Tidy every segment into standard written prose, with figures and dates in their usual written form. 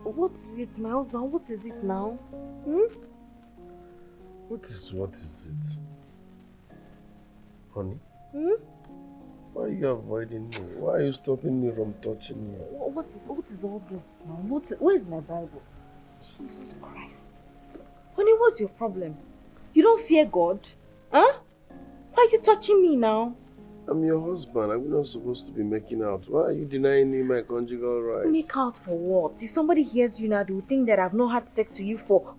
What is it, my husband? What is it now? What is it? Honey? Why are you avoiding me? Why are you stopping me from touching you? What is all this now? Where is my Bible? Jesus Christ. Honey, what's your problem? You don't fear God? Huh? Why are you touching me now? I'm your husband. I'm not supposed to be making out. Why are you denying me my conjugal rights? Make out for what? If somebody hears you now, they will think that I've not had sex with you for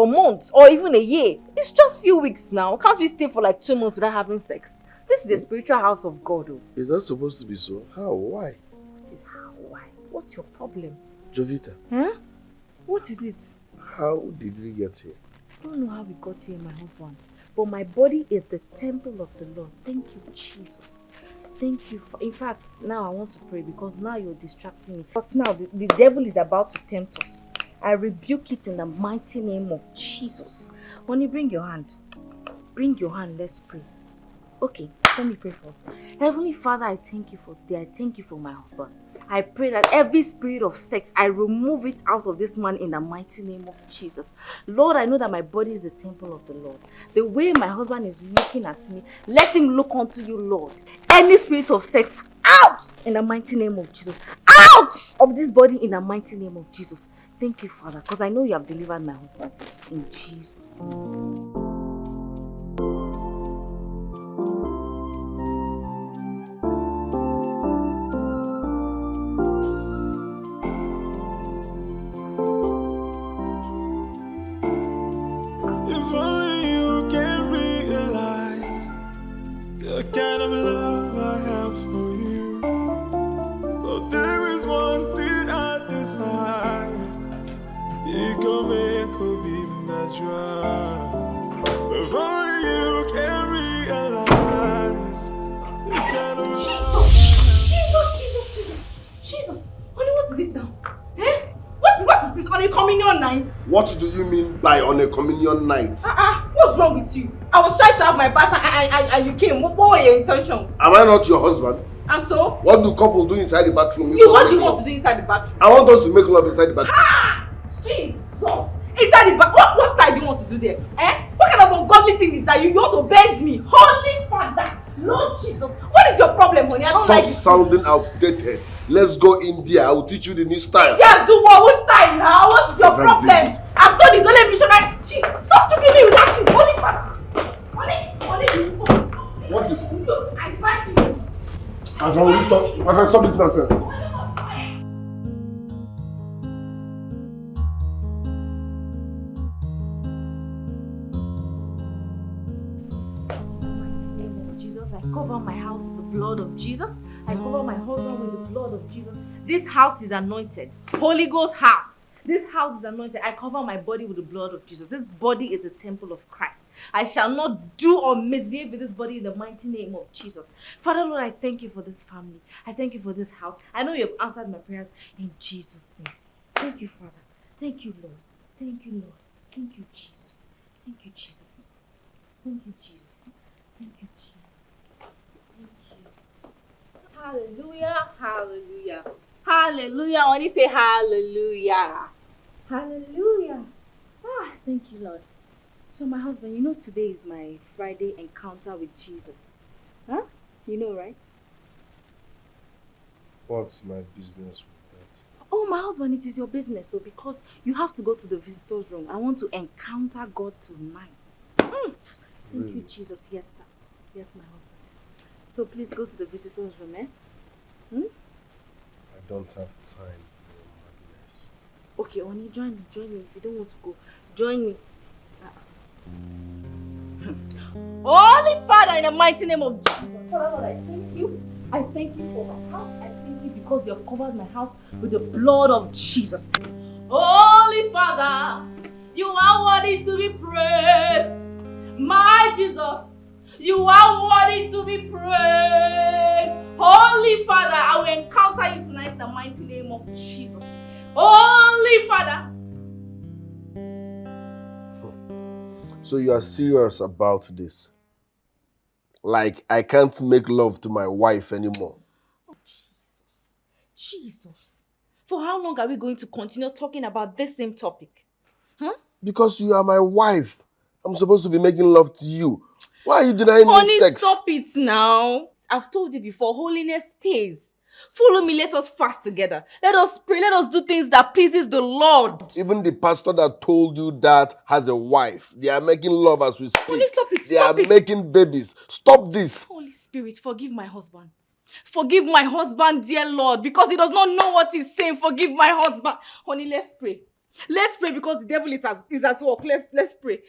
months or even a year. It's just few weeks now. Can't we stay for like 2 months without having sex? This is the spiritual house of God. Oh. Is that supposed to be so? How? Why? What is how? Why? What's your problem? Jovita. Huh? What is it? How did we get here? I don't know how we got here, my husband. But my body is the temple of the Lord. Thank you, Jesus. Thank you. In fact, now I want to pray because now you're distracting me. Because now the devil is about to tempt us. I rebuke it in the mighty name of Jesus. Honey, bring your hand. Bring your hand. Let's pray. Okay, let me pray first. Heavenly Father, I thank you for today. I thank you for my husband. I pray that every spirit of sex, I remove it out of this man in the mighty name of Jesus. Lord, I know that my body is the temple of the Lord. The way my husband is looking at me, let him look unto you, Lord. Any spirit of sex, out in the mighty name of Jesus. Out of this body in the mighty name of Jesus. Thank you, Father, because I know you have delivered my husband. In Jesus' name. Kind of love I have for you, but there is one thing I desire. It could be natural. Before you can realize the kind of love. Jesus! Honey, what is it now? Eh? What is this on a communion night? What do you mean by on a communion night? What's wrong with you? I was trying to have my bath and you came. What were your intentions? Am I not your husband? And so? What do couples do inside the bathroom? What do you want to do inside the bathroom? I want us to make love inside the bathroom. Jesus! Inside the bathroom? What style do you want to do there? Eh? What kind of ungodly thing is that you want to bend me? Holy Father! Lord Jesus! What is your problem, honey? I don't like it. Stop sounding outdated. Let's go in there. I will teach you the new style. Yeah, do what? Which style now? What is your problem? I've done this only missionary. Jesus! Stop choking me with that shit! Holy Father! What is it? I fight you. My friend, stop this nonsense. In the name of Jesus, I cover my house with the blood of Jesus. I cover my husband with the blood of Jesus. This house is anointed. Holy Ghost house. This house is anointed. I cover my body with the blood of Jesus. This body is the temple of Christ. I shall not do or misbehave with this body in the mighty name of Jesus. Father, Lord, I thank you for this family. I thank you for this house. I know you have answered my prayers in Jesus' name. Thank you, Father. Thank you, Lord. Thank you, Lord. Thank you, Jesus. Thank you, Jesus. Thank you, Jesus. Thank you, Jesus. Thank you. Hallelujah. Hallelujah. Hallelujah. When you say hallelujah. Hallelujah. Ah, thank you, Lord. So my husband, you know today is my Friday encounter with Jesus. Huh? You know, right? What's my business with that? Oh, my husband, it is your business. So because you have to go to the visitor's room, I want to encounter God tonight. Thank you, Jesus. Yes, sir. Yes, my husband. So please go to the visitor's room, eh? I don't have time for your madness. Okay, Oni, join me. Join me if you don't want to go. Join me. Holy Father, in the mighty name of Jesus. Father, Lord, I thank you. I thank you for my house. I thank you because you have covered my house with the blood of Jesus. Holy Father, you are worthy to be praised. My Jesus, you are worthy to be praised. Holy Father, I will encounter you tonight in the mighty name of Jesus. Holy Father. So you are serious about this? Like I can't make love to my wife anymore? Oh, Jesus. For how long are we going to continue talking about this same topic? Huh? Because you are my wife. I'm supposed to be making love to you. Why are you denying me sex? Stop it now. I've told you before, holiness pays. Follow me, let us fast together. Let us pray, let us do things that pleases the Lord. Even the pastor that told you that has a wife. They are making love as we speak. Holy, stop it, They are making babies. Stop this. Holy Spirit, forgive my husband. Forgive my husband, dear Lord, because he does not know what he's saying. Forgive my husband. Honey, let's pray. Let's pray because the devil is at work. Let's pray.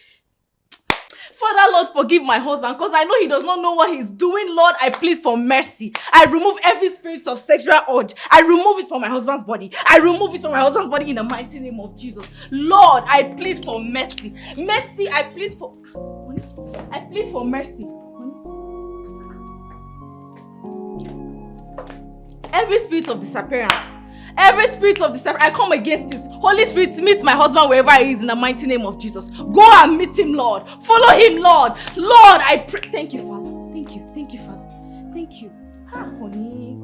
Father, Lord, forgive my husband because I know he does not know what he's doing. Lord, I plead for mercy. I remove every spirit of sexual urge. I remove it from my husband's body. I remove it from my husband's body in the mighty name of Jesus. Lord, I plead for mercy. Mercy, I plead for... I plead for mercy. Every spirit of disappearance, I come against it. Holy Spirit, meet my husband wherever he is in the mighty name of Jesus. Go and meet him, Lord. Follow him, Lord. Lord, I pray. Thank you, Father. Thank you, Father. Thank you. Honey.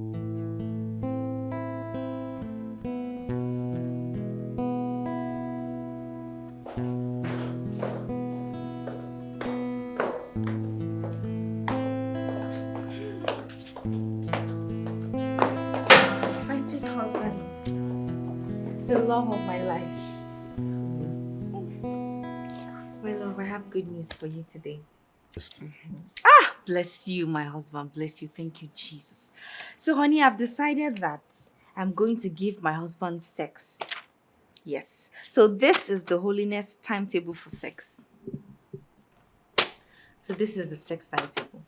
The love of my life. My love, I have good news for you today. Bless you, my husband. Bless you. Thank you, Jesus. So, honey, I've decided that I'm going to give my husband sex. Yes. So this is the holiness timetable for sex. So this is the sex timetable.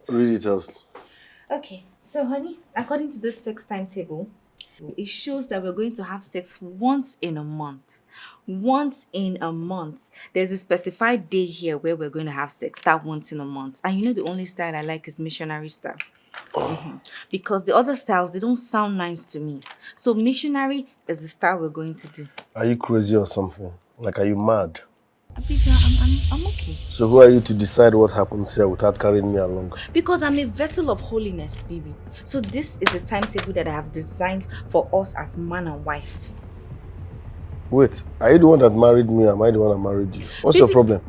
Read it out. Okay. So, honey, according to this sex timetable, it shows that we're going to have sex once in a month. Once in a month. There's a specified day here where we're going to have sex, that once in a month. And you know the only style I like is missionary style. Because the other styles, they don't sound nice to me. So missionary is the style we're going to do. Are you crazy or something? Like, are you mad? I'm okay. So who are you to decide what happens here without carrying me along? Because I'm a vessel of holiness, baby. So this is the timetable that I have designed for us as man and wife. Wait, are you the one that married me or am I the one that married you? What's your problem?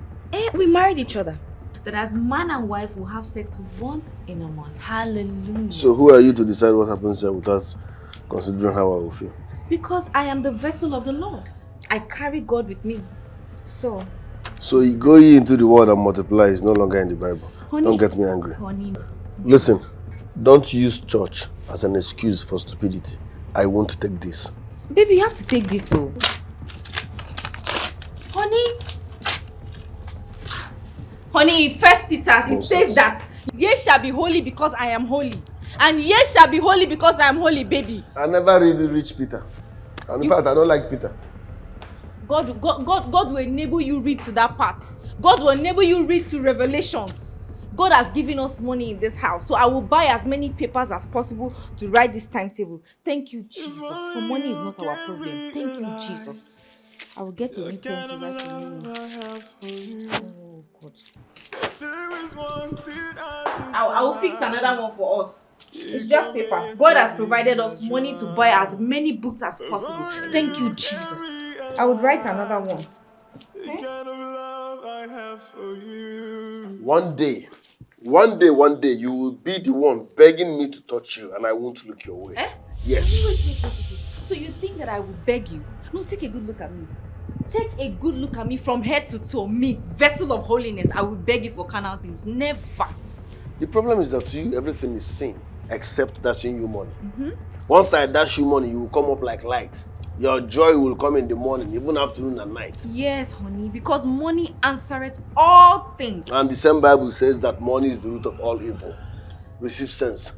We married each other. That as man and wife will have sex once in a month. Hallelujah. So who are you to decide what happens here without considering how I will feel? Because I am the vessel of the Lord. I carry God with me. So you go ye into the world and multiply is no longer in the Bible. Honey, don't get me angry. Honey. Listen, don't use church as an excuse for stupidity. I won't take this. Baby, you have to take this, so. Honey, First Peter, it says that ye shall be holy because I am holy. And ye shall be holy because I am holy, baby. I never read Rich Peter. And in fact, I don't like Peter. God will enable you read to that part. God will enable you read to Revelations. God has given us money in this house, so I will buy as many papers as possible to write this timetable. Thank you, Jesus. For money is not our problem. Thank you, Jesus. I will get a new pen to write your name. Oh, God. I will fix another one for us. It's just paper. God has provided us money to buy as many books as possible. Thank you, Jesus. I would write another one. One day, you will be the one begging me to touch you and I won't look your way. Yes. Wait. So you think that I will beg you? No, take a good look at me. Take a good look at me from head to toe. Me, vessel of holiness. I will beg you for carnal things. Never. The problem is that to you, everything is sin, except dashing you money. Once I dash you money, you will come up like light. Your joy will come in the morning, even afternoon and night. Yes, honey, because money answereth all things. And the same Bible says that money is the root of all evil. Receive sense.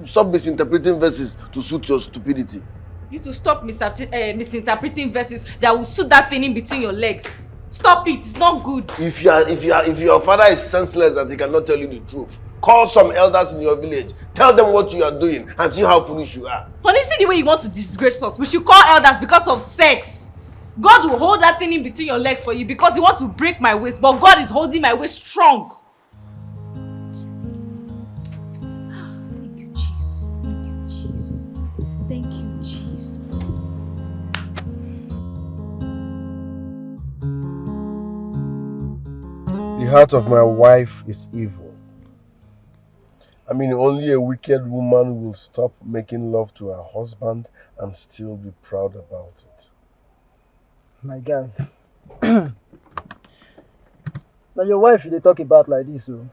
Stop misinterpreting verses to suit your stupidity. You to stop misinterpreting verses that will suit that thing in between your legs. Stop it, it's not good. If your father is senseless that he cannot tell you the truth, call some elders in your village. Tell them what you are doing and see how foolish you are. Honey, see the way you want to disgrace us. We should call elders because of sex. God will hold that thing in between your legs for you because you want to break my waist, but God is holding my waist strong. Thank you, Jesus. Thank you, Jesus. Thank you, Jesus. The heart of my wife is evil. I mean, only a wicked woman will stop making love to her husband and still be proud about it. My guy. Now your wife they talk about like this, so.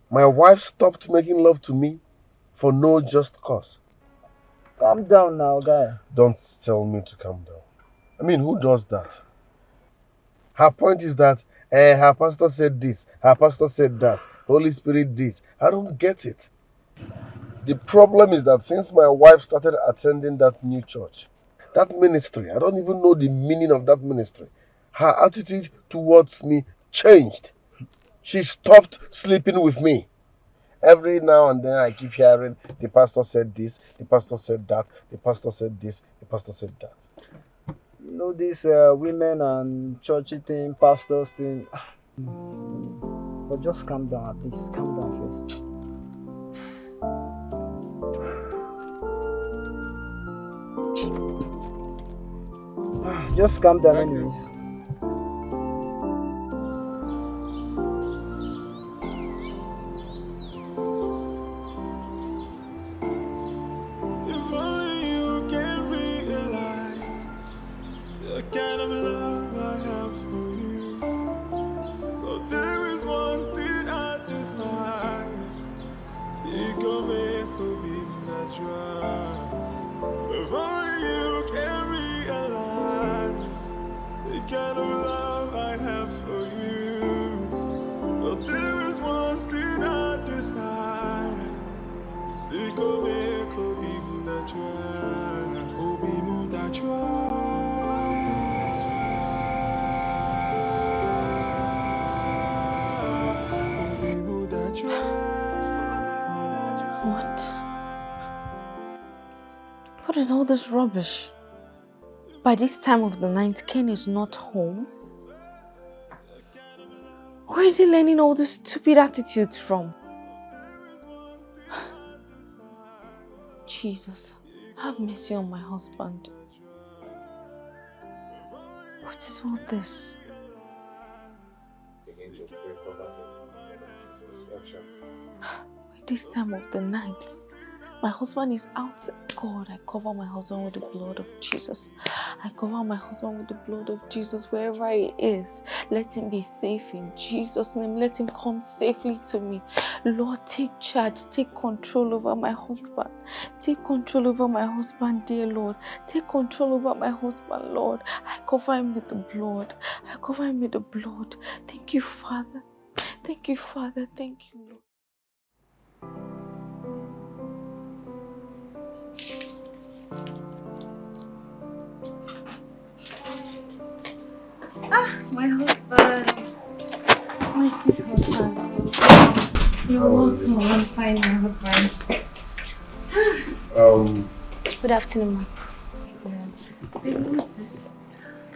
My wife stopped making love to me for no just cause. Calm down now, guy. Don't tell me to calm down. I mean, who does that? Her point is that her pastor said this, her pastor said that, Holy Spirit this. I don't get it. The problem is that since my wife started attending that new church, that ministry, I don't even know the meaning of that ministry, her attitude towards me changed. She stopped sleeping with me. Every now and then I keep hearing, the pastor said this, the pastor said that, the pastor said this, the pastor said that. You know this women and churchy thing, pastors thing. But just calm down at least. Calm down first. Just calm down anyways. If only you can realize the kind of love I have for you. But there is one thing I desire. You can make a be natural. If only you can realize the kind of love I have for you. But there is one thing I desire. You can make a be natural. Oh, be natural. What is all this rubbish? By this time of the night, Ken is not home. Where is he learning all these stupid attitudes from? Jesus, have mercy on my husband. What is all this? Begin to pray for that. By this time of the night, my husband is out. God, I cover my husband with the blood of Jesus. I cover my husband with the blood of Jesus wherever he is. Let him be safe in Jesus' name. Let him come safely to me. Lord, take charge. Take control over my husband. Take control over my husband, dear Lord. Take control over my husband, Lord. I cover him with the blood. I cover him with the blood. Thank you, Father. Thank you, Father. Thank you, Lord. My husband. My sweet husband. You're welcome. I'm fine, my husband. Good afternoon, ma. Baby, who is this?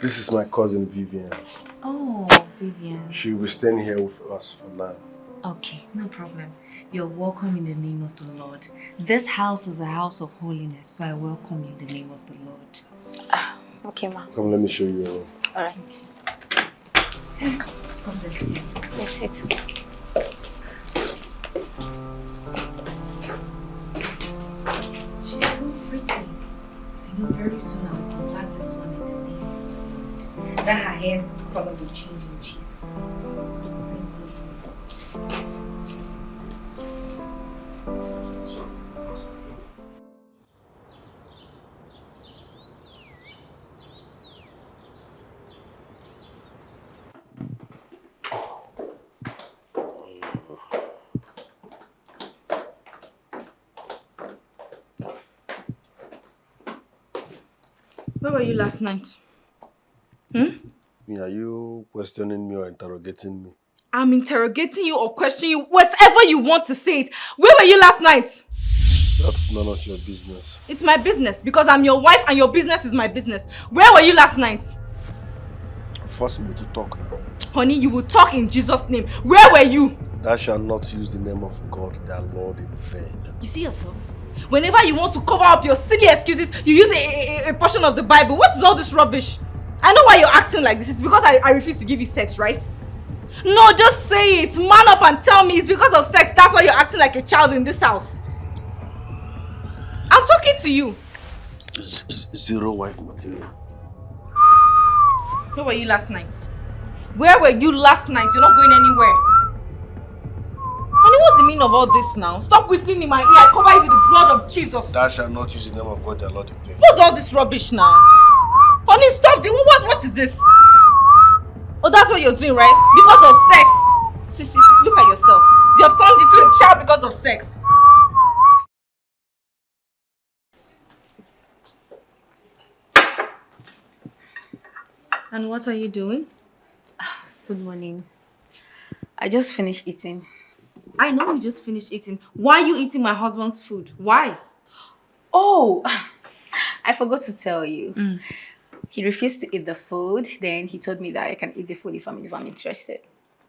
This is my cousin Vivian. Oh, Vivian. She will be staying here with us for now. Okay, no problem. You're welcome in the name of the Lord. This house is a house of holiness, so I welcome you in the name of the Lord. Okay, ma. Come, let me show you your room. All right. God bless you. Yes, it. She's so pretty. I know very soon I will convert this one in the name of the Lord. That her hair color will change in Jesus' name. Praise God. Jesus. Where were you last night? Are you questioning me or interrogating me? I'm interrogating you or questioning you, whatever you want to say it. Where were you last night? That's none of your business. It's my business because I'm your wife and your business is my business. Where were you last night? Force me to talk now. Honey, you will talk in Jesus' name. Where were you? Thou shalt not use the name of God, thy Lord, in vain. You see yourself? Whenever you want to cover up your silly excuses, you use a portion of the Bible. What is all this rubbish? I know why you're acting like this. It's because I refuse to give you sex, right? No, just say it. Man up and tell me it's because of sex. That's why you're acting like a child in this house. I'm talking to you. Zero wife material. Where were you last night? Where were you last night? You're not going anywhere. Honey, what's the meaning of all this now? Stop whistling in my ear. I cover you with the blood of Jesus. Thou shalt not use the name of God, thy Lord, in vain. What's all this rubbish now? Honey, stop. What is this? Oh, that's what you're doing, right? Because of sex. See, look at yourself. You have turned into a child because of sex. And what are you doing? Good morning. I just finished eating. I know you just finished eating. Why are you eating my husband's food? Why? Oh, I forgot to tell you. He refused to eat the food. Then he told me that I can eat the food if I'm interested.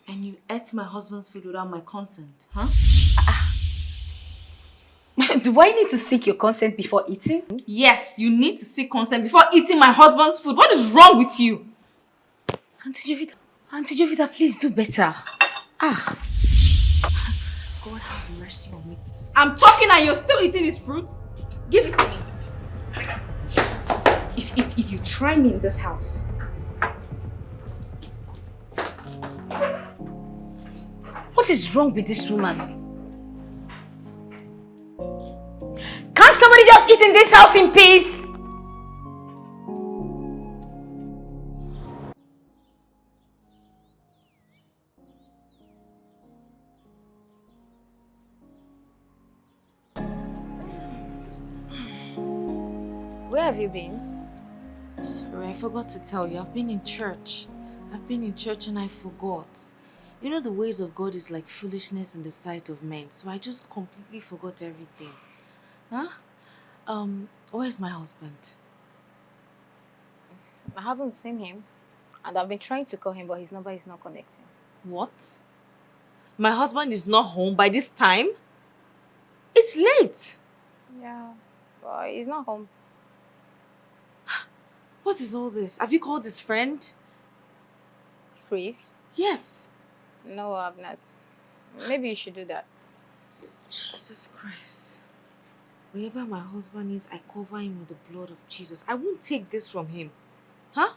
And you ate my husband's food without my consent, huh? Do I need to seek your consent before eating? Yes, you need to seek consent before eating my husband's food. What is wrong with you? Auntie Jovita, please do better. God have mercy on me. I'm talking and you're still eating his fruits? Give it to me. If you try me in this house. What is wrong with this woman? Can't somebody just eat in this house in peace? Where have you been? Sorry, I forgot to tell you. I've been in church. I've been in church and I forgot. You know the ways of God is like foolishness in the sight of men. So I just completely forgot everything. Huh? Where's my husband? I haven't seen him. And I've been trying to call him, but his number is not connecting. What? My husband is not home by this time? It's late. Yeah, but he's not home. What is all this? Have you called his friend? Chris? Yes. No, I've not. Maybe you should do that. Jesus Christ. Wherever my husband is, I cover him with the blood of Jesus. I won't take this from him. Huh?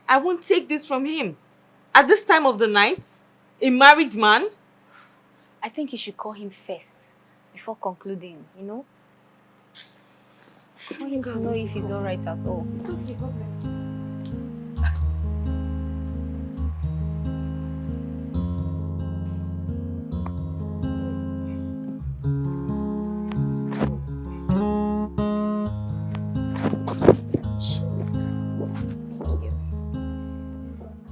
I won't take this from him. At this time of the night? A married man? I think you should call him first before concluding, you know? I want him to know if he's alright at all. It's okay, God bless you.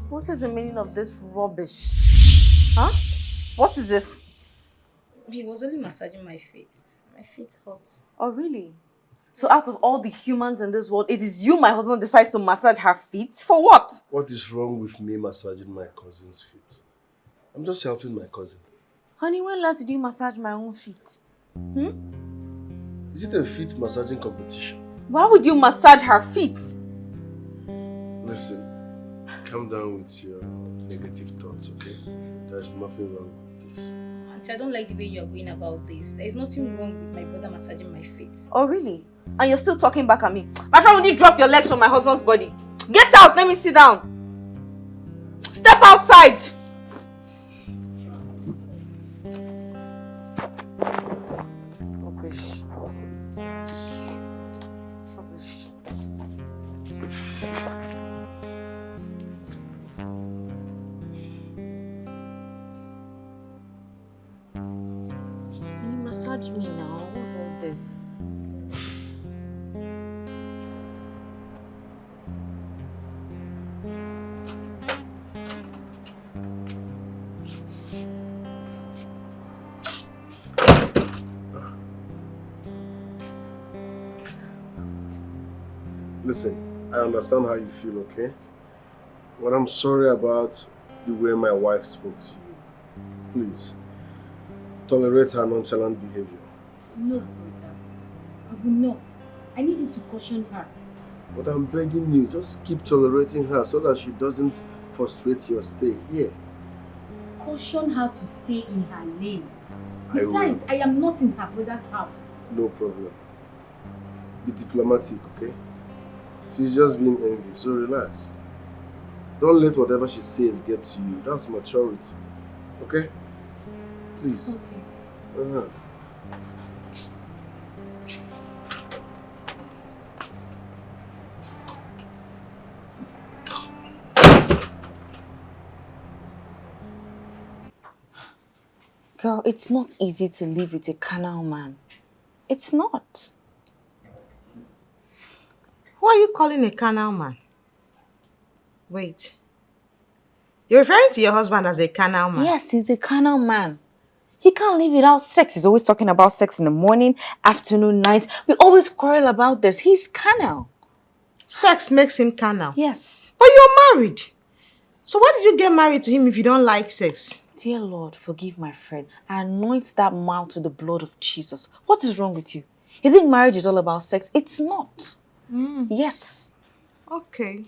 What is the meaning of this rubbish? Huh? What is this? He was only massaging my feet. My feet hurt. Oh, really? So out of all the humans in this world, it is you my husband decides to massage her feet? For what? What is wrong with me massaging my cousin's feet? I'm just helping my cousin. Honey, when last did you massage my own feet? Is it a feet massaging competition? Why would you massage her feet? Listen, calm down with your negative thoughts, okay? There's nothing wrong with this. Auntie, I don't like the way you're going about this. There is nothing wrong with my brother massaging my feet. Oh, really? And you're still talking back at me? My friend, would you drop your legs from my husband's body? Get out! Let me sit down! Step outside! Rubbish. Rubbish. Can you massage me now? What's all this? Listen, I understand how you feel, okay? But I'm sorry about the way my wife spoke to you. Please, tolerate her nonchalant behavior. No, brother. I will not. I need you to caution her. But I'm begging you, just keep tolerating her so that she doesn't frustrate your stay here. Caution her to stay in her lane. I will. Besides, I am not in her brother's house. No problem. Be diplomatic, okay? She's just being angry, so relax. Don't let whatever she says get to you. That's maturity. Okay? Please. Okay. Girl, it's not easy to live with a carnal man. It's not. Who are you calling a carnal man? Wait. You're referring to your husband as a carnal man? Yes, he's a carnal man. He can't live without sex. He's always talking about sex in the morning, afternoon, night. We always quarrel about this. He's carnal. Sex makes him carnal? Yes. But you're married. So why did you get married to him if you don't like sex? Dear Lord, forgive my friend. I anoint that mouth with the blood of Jesus. What is wrong with you? You think marriage is all about sex? It's not. Yes. Okay.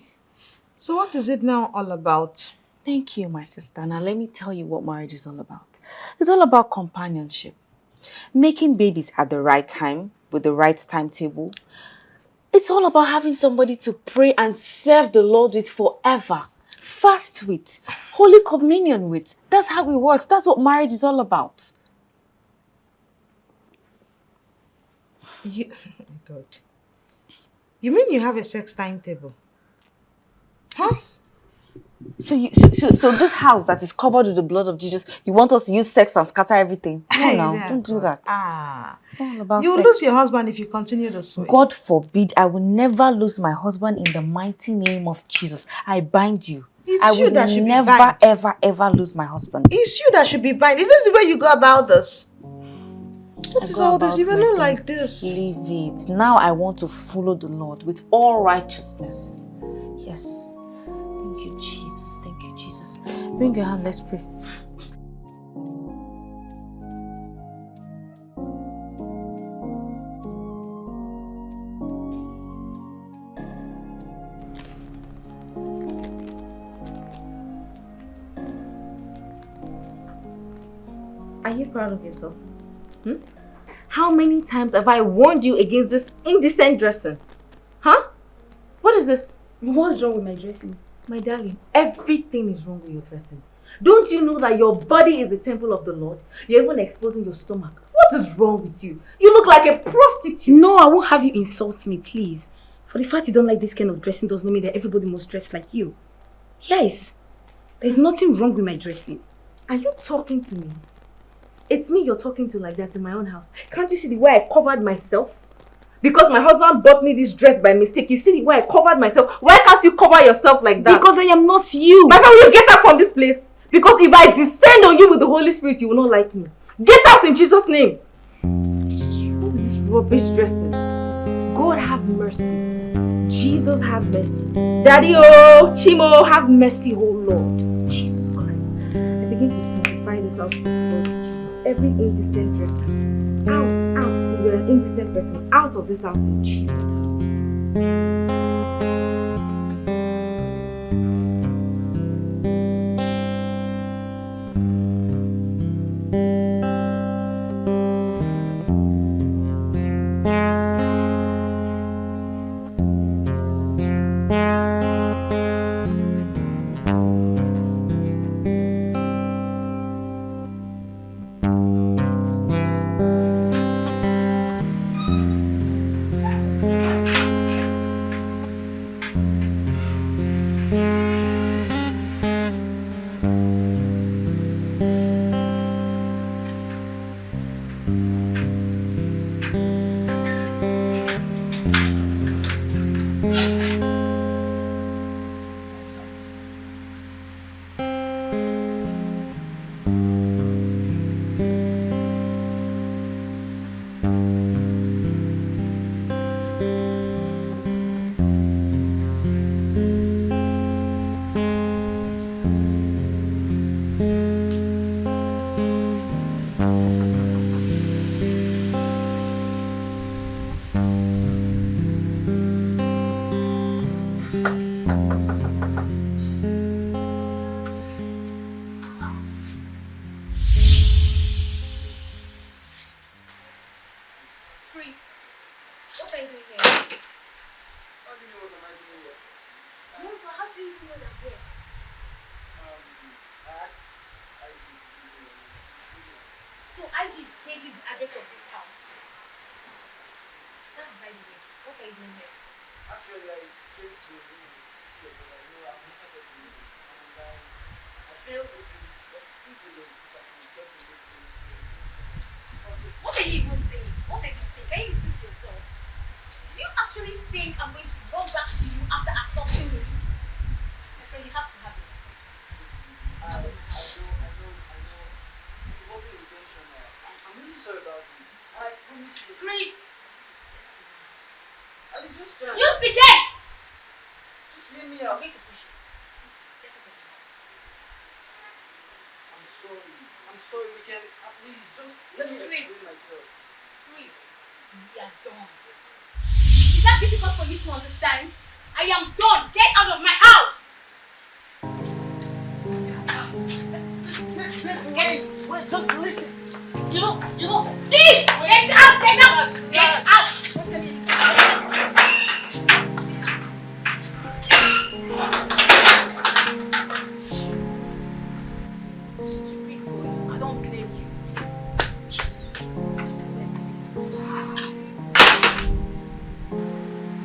So what is it now all about? Thank you, my sister. Now let me tell you what marriage is all about. It's all about companionship. Making babies at the right time, with the right timetable. It's all about having somebody to pray and serve the Lord with forever. Fast with. Holy communion with. That's how it works. That's what marriage is all about. You, oh my God. You mean you have a sex timetable? Huh? So this house that is covered with the blood of Jesus, you want us to use sex and scatter everything? No, now, don't do that. Ah. It's all about You'll sex. lose your husband if you continue this way. God forbid, I will never lose my husband in the mighty name of Jesus. I bind you. It's I you will that should be never, bind. ever lose my husband. It's you that should be bind. Is this the way you go about this? What I is go all this? about You were my not like things. this. Leave it. Now I want to follow the Lord with all righteousness. Yes. Thank you, Jesus. Thank you, Jesus. Bring your hand, let's pray. Are you proud of yourself? How many times have I warned you against this indecent dressing? Huh? What is this? What's wrong with my dressing? My darling, everything is wrong with your dressing. Don't you know that your body is the temple of the Lord? You're even exposing your stomach. What is wrong with you? You look like a prostitute. No, I won't have you insult me, please. For the fact you don't like this kind of dressing does not mean that everybody must dress like you. Yes, there's nothing wrong with my dressing. Are you talking to me? It's me you're talking to like that in my own house. Can't you see the way I covered myself? Because my husband bought me this dress by mistake. You see the way I covered myself? Why can't you cover yourself like that? Because I am not you. My friend, will you get out from this place? Because if I descend on you with the Holy Spirit, you will not like me. Get out in Jesus' name. What is this rubbish dressing? God have mercy. Jesus have mercy. Daddy, oh, Chimo, have mercy, oh Lord. Jesus Christ. I begin to sanctify this house with the blood of Jesus. every indecent person. Out. You're an indecent person. Out of this house in Jesus' name. What are you even saying? What are you saying? Can you listen to yourself? Do you actually think I'm going to run back to you after assaulting me? My friend, you have to have it. I know. It wasn't intentional. I'm really sorry about it. I promise you. Chris, I was just trying. use the gate! Just leave me I'm out. going to push you. Get out of the house. I'm sorry. I'm sorry. We can at least just let me Chris. explain myself. Chris, we are done. Is that difficult for you to understand? I am done. Get out of my house! Wait, just listen. You know, leave! Get out! Get out! Stupid boy, I don't blame you.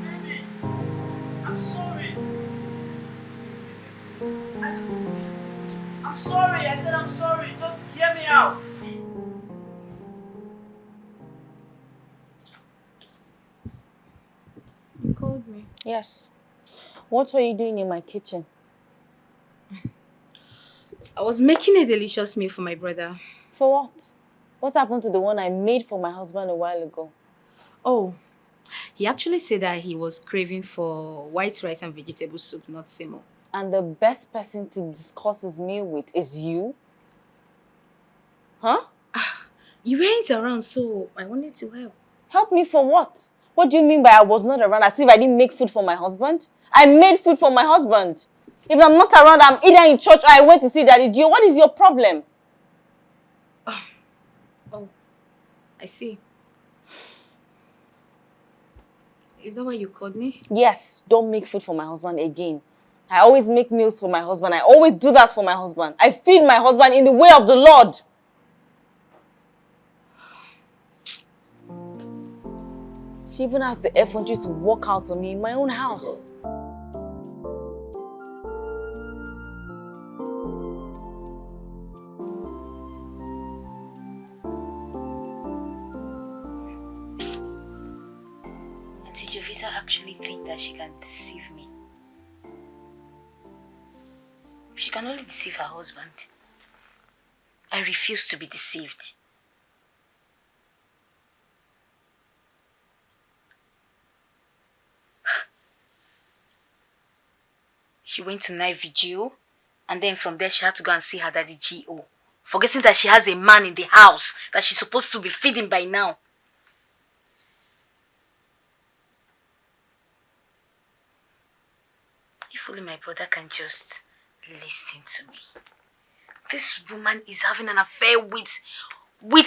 Baby, I'm sorry. I'm sorry. I said I'm sorry. Just hear me out. You called me. Yes. What were you doing in my kitchen? I was making a delicious meal for my brother. For what? What happened to the one I made for my husband a while ago? Oh, he actually said that he was craving for white rice and vegetable soup, not semo. And the best person to discuss his meal with is you? Huh? You weren't around, so I wanted to help. Help me for what? What do you mean by I was not around? As if I didn't make food for my husband? I made food for my husband. If I'm not around, I'm either in church or I went to see Daddy Gio. What is your problem? Oh, I see. Is that why you called me? Yes, don't make food for my husband again. I always make meals for my husband. I always do that for my husband. I feed my husband in the way of the Lord. She even has the effrontery to walk out on me in my own house. Did Jovita actually think that she can deceive me? She can only deceive her husband. I refuse to be deceived. She went to night vigil, and then from there she had to go and see her daddy G.O. Forgetting that she has a man in the house that she's supposed to be feeding by now. If only my brother can just listen to me. This woman is having an affair with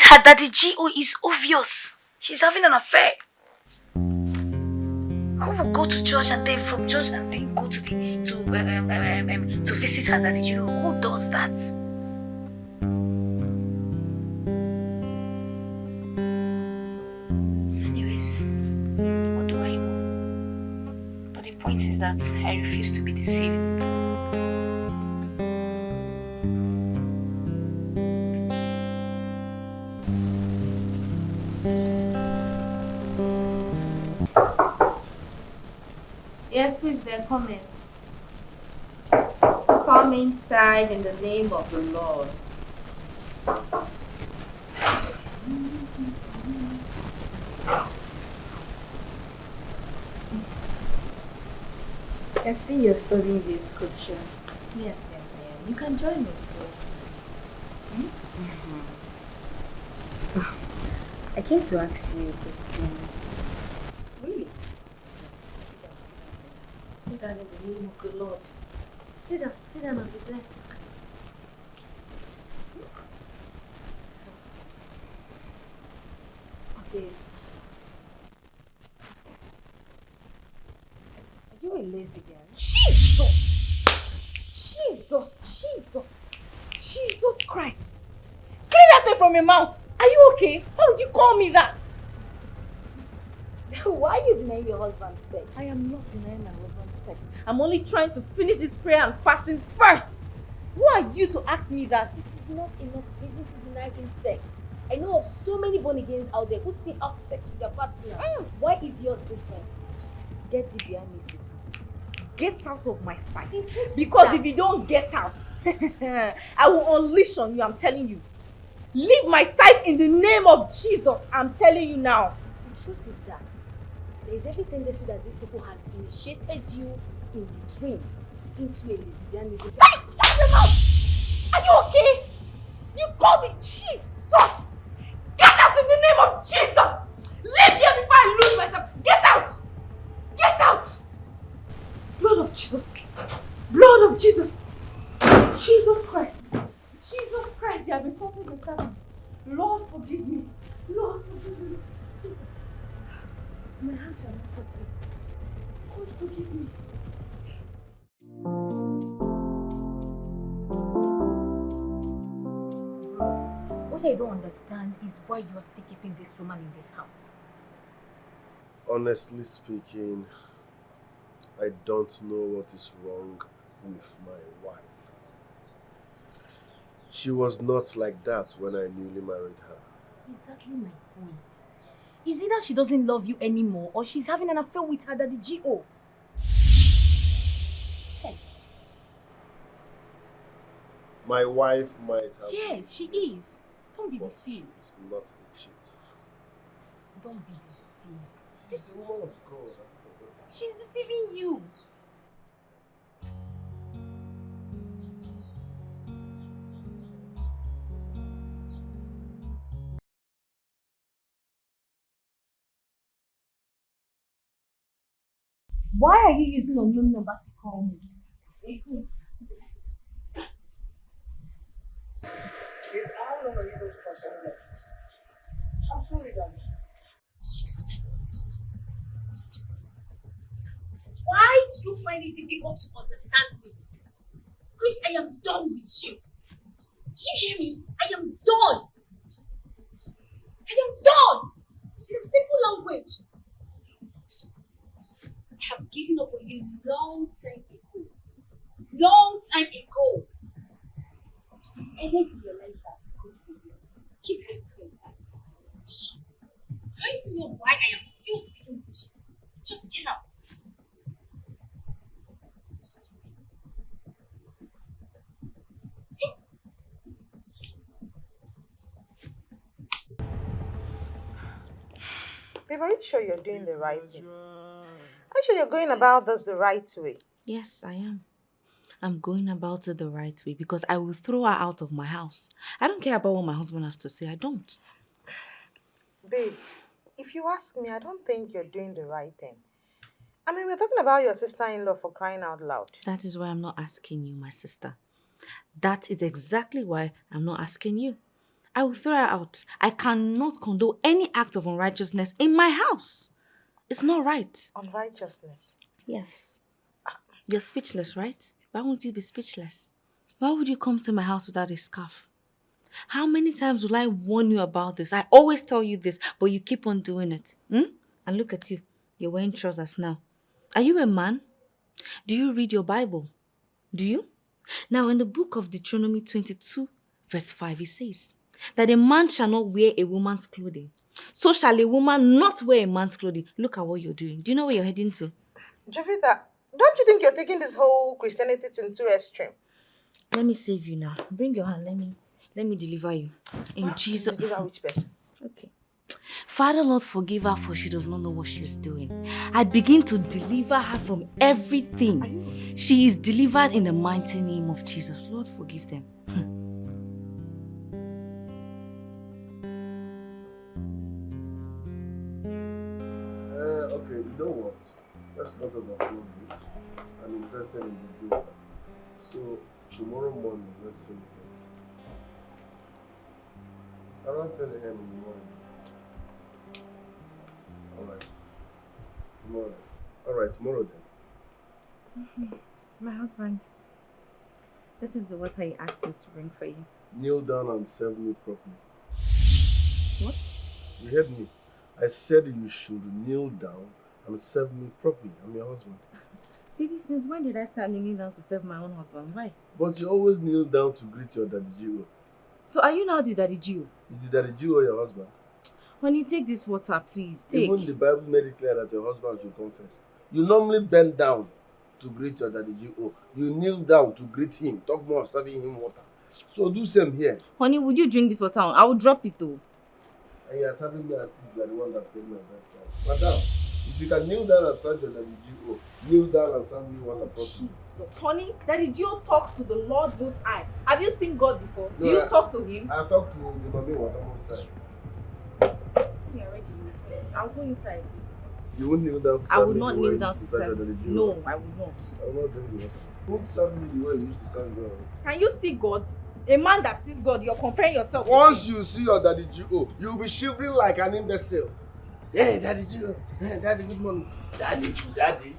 her daddy G.O. It's obvious. She's having an affair. Who will go to church and then from church and then go to to visit her daddy G.O.? Who does that? Anyways, what do I know? But the point is that I refuse to be deceived. Yes, please, they're coming. Come inside in the name of the Lord. I see you're studying the scripture. Yes, I am. You can join me. I came to ask you a question. Really? Sit down in the name of the Lord. Sit down and be blessed. Okay. Are you a lazy girl? Jesus! Jesus Christ! Clear that thing from your mouth! Are you okay? How did you call me that? Why are you denying your husband's sex? I am not denying my husband's sex. I'm only trying to finish this prayer and fasting first. Who are you to ask me that? This is not enough reason to deny him sex. I know of so many born-agains out there who still have sex with their partner. Why is yours different? Get thee behind me, Satan. Get out of my sight. Because if you don't get out, I will unleash on you, I'm telling you. Leave my sight in the name of Jesus, I'm telling you now. The truth is that there is every tendency that these people have initiated you in the dream into a lesbianism. Hey, shut your mouth! Are you okay? You called me Jesus! Get out in the name of Jesus! Leave here before I lose myself! Get out! Get out! Blood of Jesus! Blood of Jesus! Jesus Christ! Jesus Christ, you have insulted your servant. Lord, forgive me. Lord, forgive me. Jesus. My hand shall not touch you. God, forgive me. What I don't understand is why you are still keeping this woman in this house. Honestly speaking, I don't know what is wrong with my wife. She was not like that when I newly married her. Exactly my point. Is it that she doesn't love you anymore or she's having an affair with her daddy G.O.? Yes. My wife might have... Yes, she is. Don't be but deceived. She is not a cheat. Don't be deceived. She's the woman of God. I forgot. She's deceiving you. Why are you using a unknown number to call me? Because How long are you going to continue like this? I'm sorry, darling. Why do you find it difficult to understand me? Chris, I am done with you. Do you hear me? I am done. I am done. It's a simple language. I have given up on you long time ago. Long time ago. And then you realize that good for you. Keep your strength. I don't even know why I am still speaking with you. Just get out. Babe, are you sure you're doing the right thing? Are you sure you're going about this the right way? Yes, I am. I'm going about it the right way because I will throw her out of my house. I don't care about what my husband has to say. I don't. Babe, if you ask me, I don't think you're doing the right thing. I mean, we're talking about your sister-in-law for crying out loud. That is why I'm not asking you, my sister. That is exactly why I'm not asking you. I will throw her out. I cannot condone any act of unrighteousness in my house. It's not right. Unrighteousness. Yes. You're speechless, right? Why won't you be speechless? Why would you come to my house without a scarf? How many times will I warn you about this? I always tell you this, but you keep on doing it. And look at you. You're wearing trousers now. Are you a man? Do you read your Bible? Do you? Now, in the book of Deuteronomy 22, verse 5, it says that a man shall not wear a woman's clothing. So shall a woman not wear a man's clothing. Look at what you're doing. Do you know where you're heading to? Jovita, don't you think you're taking this whole Christianity thing too extreme? Let me save you now. Bring your hand. Let me deliver you. In Jesus. Deliver which person? Okay. Father, Lord, forgive her for she does not know what she's doing. I begin to deliver her from everything. She is delivered in the mighty name of Jesus. Lord, forgive them. Okay, you know what? That's not overflow this. I'm interested in the deal. So, tomorrow morning, let's see. Around 10 a.m. in the morning. Alright. Tomorrow. Alright, tomorrow then. My husband, this is the water he asked me to bring for you. Kneel down and serve me properly. What? You heard me. I said you should kneel down and serve me properly. I'm your husband. Baby, since when did I start kneeling down to serve my own husband? Why? But you always kneel down to greet your daddy Gio. So are you now the daddy Jew? Is the daddy Gio your husband? Honey, take this water, please. Take. Even the Bible made it clear that your husband should come first. You normally bend down to greet your daddy Gio. You kneel down to greet him. Talk more of serving him water. So do same here. Honey, would you drink this water? I will drop it though. And you are serving me as if you are the one that paid my breakfast. Madam, if you can kneel down and serve your daddy Gio, kneel down and serve me water properly. Jesus, honey, Daddy Gio talks to the Lord Most High. Have you seen God before? No, Do you talk to him? I talked to the mommy water outside. Yeah, already. I'll go inside. You won't kneel down to serve I will me not the way kneel you down used to serve serve. your daddy Gio. No, I will not. I will not drink the water. Don't serve me the way you used to serve God. Can you see God? A man that sees God, you're comparing yourself with Once him. you see your daddy Gio, you'll be shivering like an imbecile. Hey, daddy Gio. Hey, daddy, good morning. Daddy.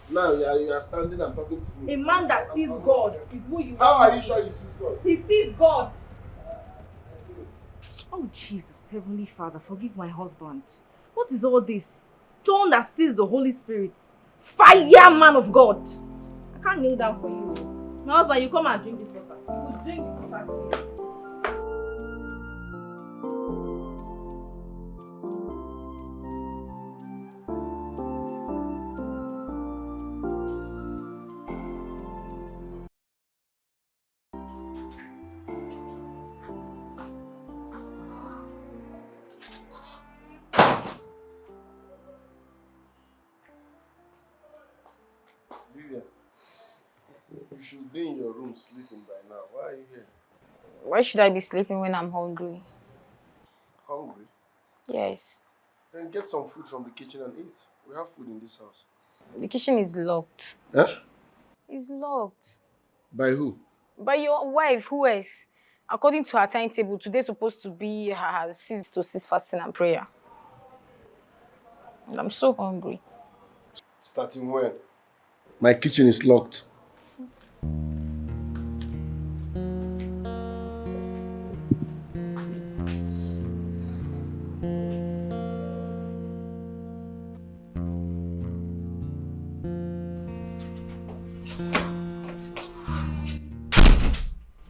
Now you are standing and talking to me. A man that sees God is who you How want. are you sure you see God? He sees God. Oh, Jesus, Heavenly Father, forgive my husband. What is all this? Someone that sees the Holy Spirit. Fire, man of God. I can't kneel down for you. My husband, you come and drink this water. You will drink this water today. Vivian, you should be in your room sleeping by now. Why are you here? Why should I be sleeping when I'm hungry? Hungry? Yes. Then get some food from the kitchen and eat. We have food in this house. The kitchen is locked. Huh? It's locked. By who? By your wife, who else? According to her timetable, today's supposed to be her 6 to 6 fasting and prayer. And I'm so hungry. Starting when? My kitchen is locked.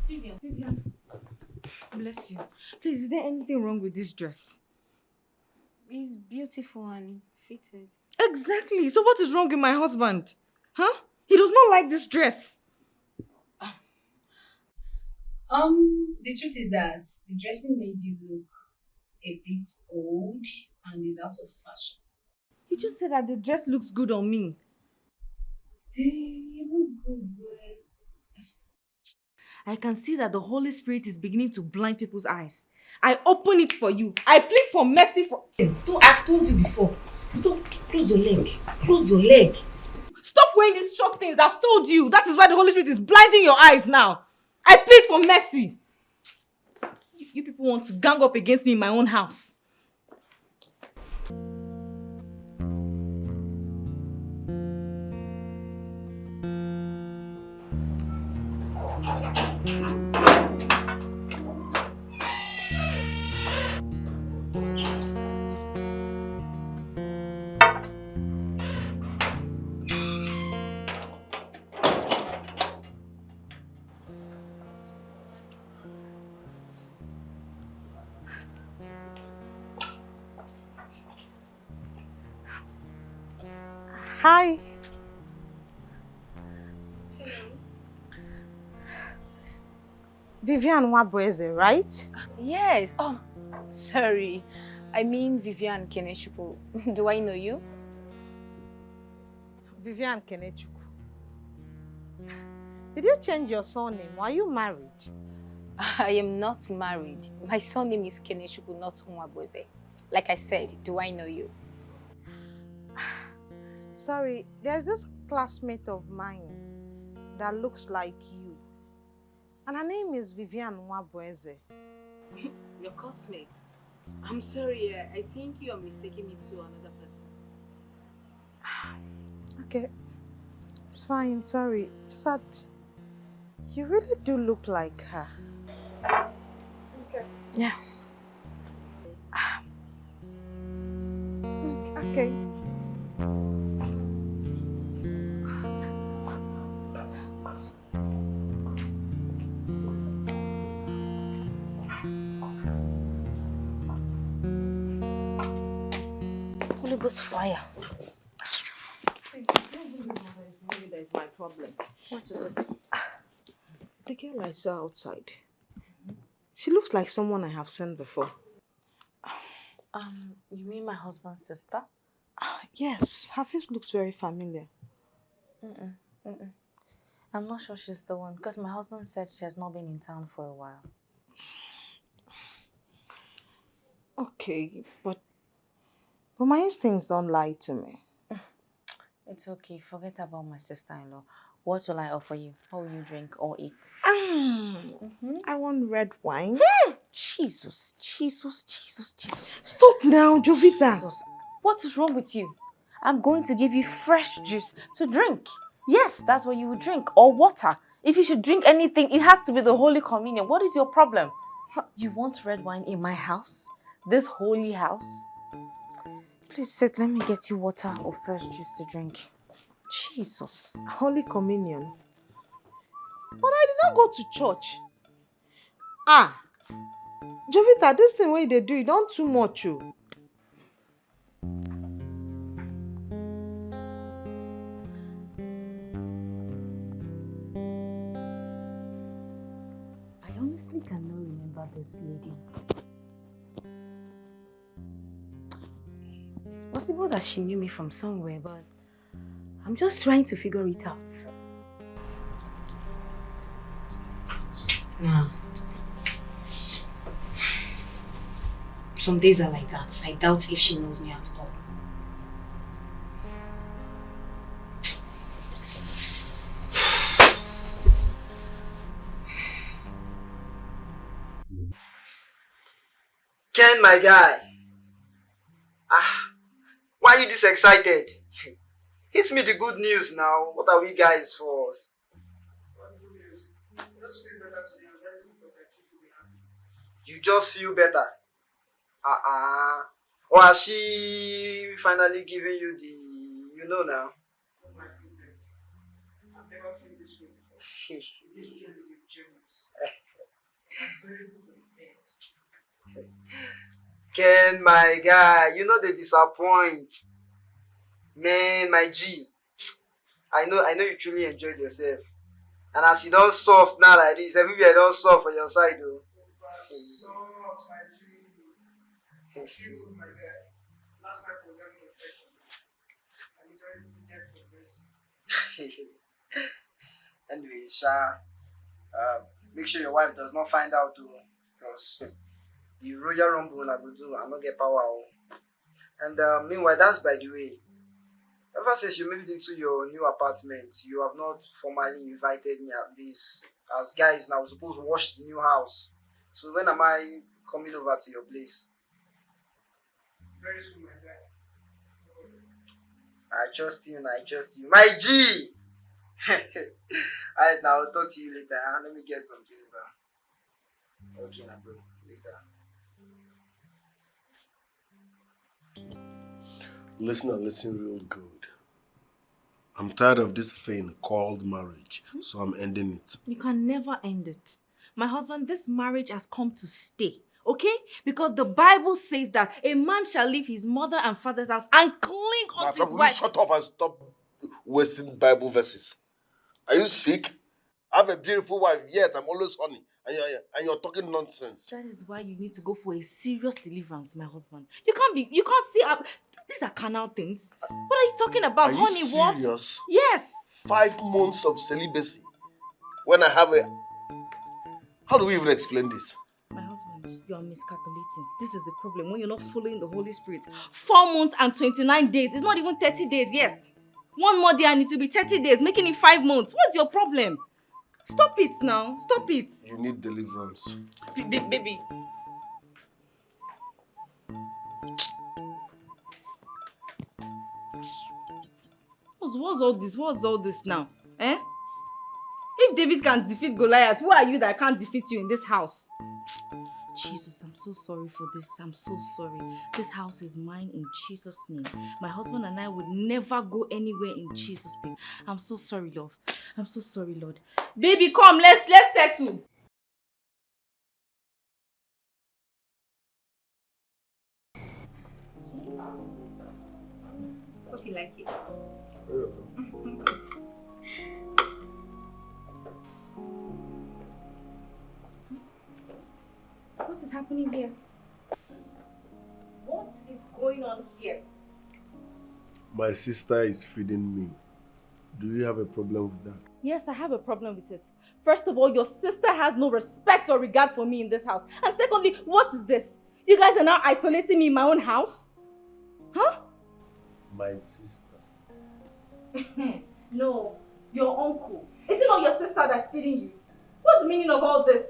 Vivian. Bless you. Please, is there anything wrong with this dress? It's beautiful and fitted. Exactly. So what is wrong with my husband? Huh? He does not like this dress. The truth is that the dressing made you look a bit old and is out of fashion. You just said that the dress looks good on me. Hey, you look good, boy. I can see that the Holy Spirit is beginning to blind people's eyes. I open it for you. I plead for mercy for... I've told you before. Stop. Close your leg. Close your leg. Stop wearing these short things. I've told you. That is why the Holy Spirit is blinding your eyes now. I plead for mercy. You people want to gang up against me in my own house. Hi. Vivian Wabweze, right? Yes. Oh, sorry. I mean Vivian Keneshuku. Do I know you? Vivian Kenechuku. Did you change your surname? Were you married? I am not married. My surname is Keneshuku, not Nwabweze. Like I said, do I know you? Sorry, there's this classmate of mine that looks like you. And her name is Vivian Wabweze. Your classmate? I'm sorry, I think you are mistaking me to another person. Okay, it's fine, sorry. Just that you really do look like her. Okay. Yeah. Okay. Holy Ghost fire. Maybe that is my problem. What is it? The girl I saw outside. She looks like someone I have seen before. You mean my husband's sister? Yes, her face looks very familiar. I'm not sure she's the one because my husband said she has not been in town for a while. Okay, but my instincts don't lie to me. It's okay. Forget about my sister-in-law. What will I offer you? What will you drink or eat? I want red wine. Jesus. Stop now, Jovita. Jesus. What is wrong with you? I'm going to give you fresh juice to drink. Yes, that's what you would drink. Or water. If you should drink anything, it has to be the Holy Communion. What is your problem? You want red wine in my house? This holy house? Please sit. Let me get you water or fresh juice to drink. Jesus. Holy Communion. But I did not go to church. Jovita, this thing where they do, you don't too much. I honestly cannot remember this lady. It's possible that she knew me from somewhere, but I'm just trying to figure it out. Nah. Some days are like that. I doubt if she knows me at all. Ken, my guy. Why are you this excited? Hit me the good news now. What are we guys for? You just feel better. Or has she finally given you the, now? Oh my goodness. I've never felt this way before. This girl is a genius. I'm very good at it. Ken, my guy, they disappoint. Man, my G. I know you truly enjoyed yourself. And as you don't soft now like this, everywhere don't soft for your side though. Soft, my G. I feel good, my guy. Last night was having a question. I literally needed for this. Anyway, Sha, Make sure your wife does not find out too, because the Royal Rumble I go do, I not get power. Oh. And meanwhile, that's by the way. Ever since you moved into your new apartment, you have not formally invited me at least. As guys now, we're supposed to wash the new house. So when am I coming over to your place? Very soon, my guy. I trust you and I trust you. My G! Alright, now I'll talk to you later. Huh? Let me get some things now. Okay, now, bro. Later. Listen real good. I'm tired of this thing called marriage, so I'm ending it. You can never end it. My husband, this marriage has come to stay, okay? Because the Bible says that a man shall leave his mother and father's house and cling onto his wife. Shut up and stop wasting Bible verses. Are you sick? I have a beautiful wife, yet I'm always horny. And you're talking nonsense. That is why you need to go for a serious deliverance, my husband. You can't see up. These are carnal things. What are you talking about? Are Honey, you serious? What? Yes. 5 months of celibacy. When I have a... How do we even explain this? My husband, you are miscalculating. This is the problem when you're not following the Holy Spirit. 4 months and 29 days. It's not even 30 days yet. 1 more day and it will be 30 days, making it 5 months. What's your problem? Stop it now. Stop it. You need deliverance. Baby. What's all this? What's all this now? Eh? If David can defeat Goliath, who are you that can't defeat you in this house? Jesus, I'm so sorry for this. I'm so sorry. This house is mine in Jesus' name. My husband and I would never go anywhere in Jesus' name. I'm so sorry, love. I'm so sorry, Lord. Baby, come, let's settle. Hope you like it. What is happening here? What is going on here? My sister is feeding me. Do you have a problem with that? Yes, I have a problem with it. First of all, your sister has no respect or regard for me in this house. And secondly, what is this? You guys are now isolating me in my own house? Huh? My sister. No, your uncle. Is it not your sister that's feeding you? What's the meaning of all this?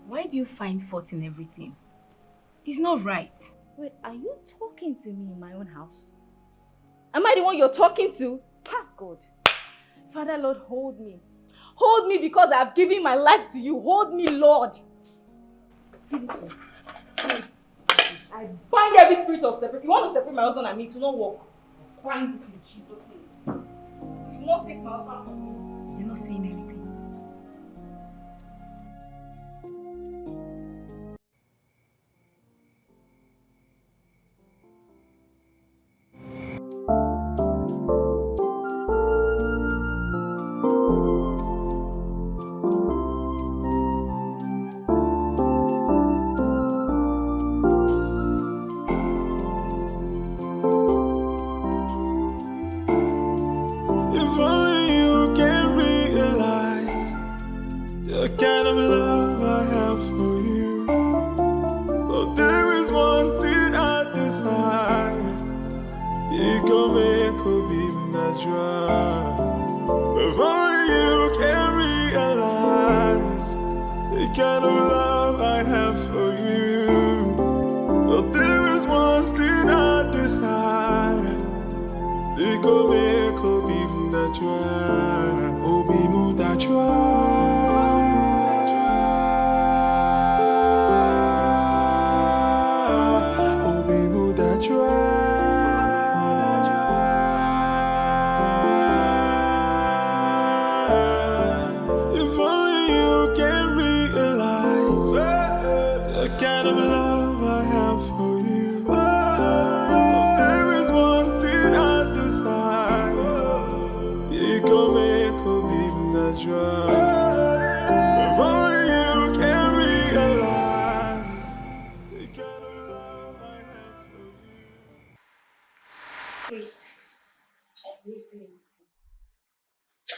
Why do you find fault in everything? It's not right. Wait, are you talking to me in my own house? Am I the one you're talking to? Ah, God. Father, Lord, hold me. Hold me because I've given my life to you. Hold me, Lord. Give it to me. I bind every spirit of separate. You want to separate my husband and me to not walk? Bind it in Jesus' name. You will not take my husband from me. You're not saying anything.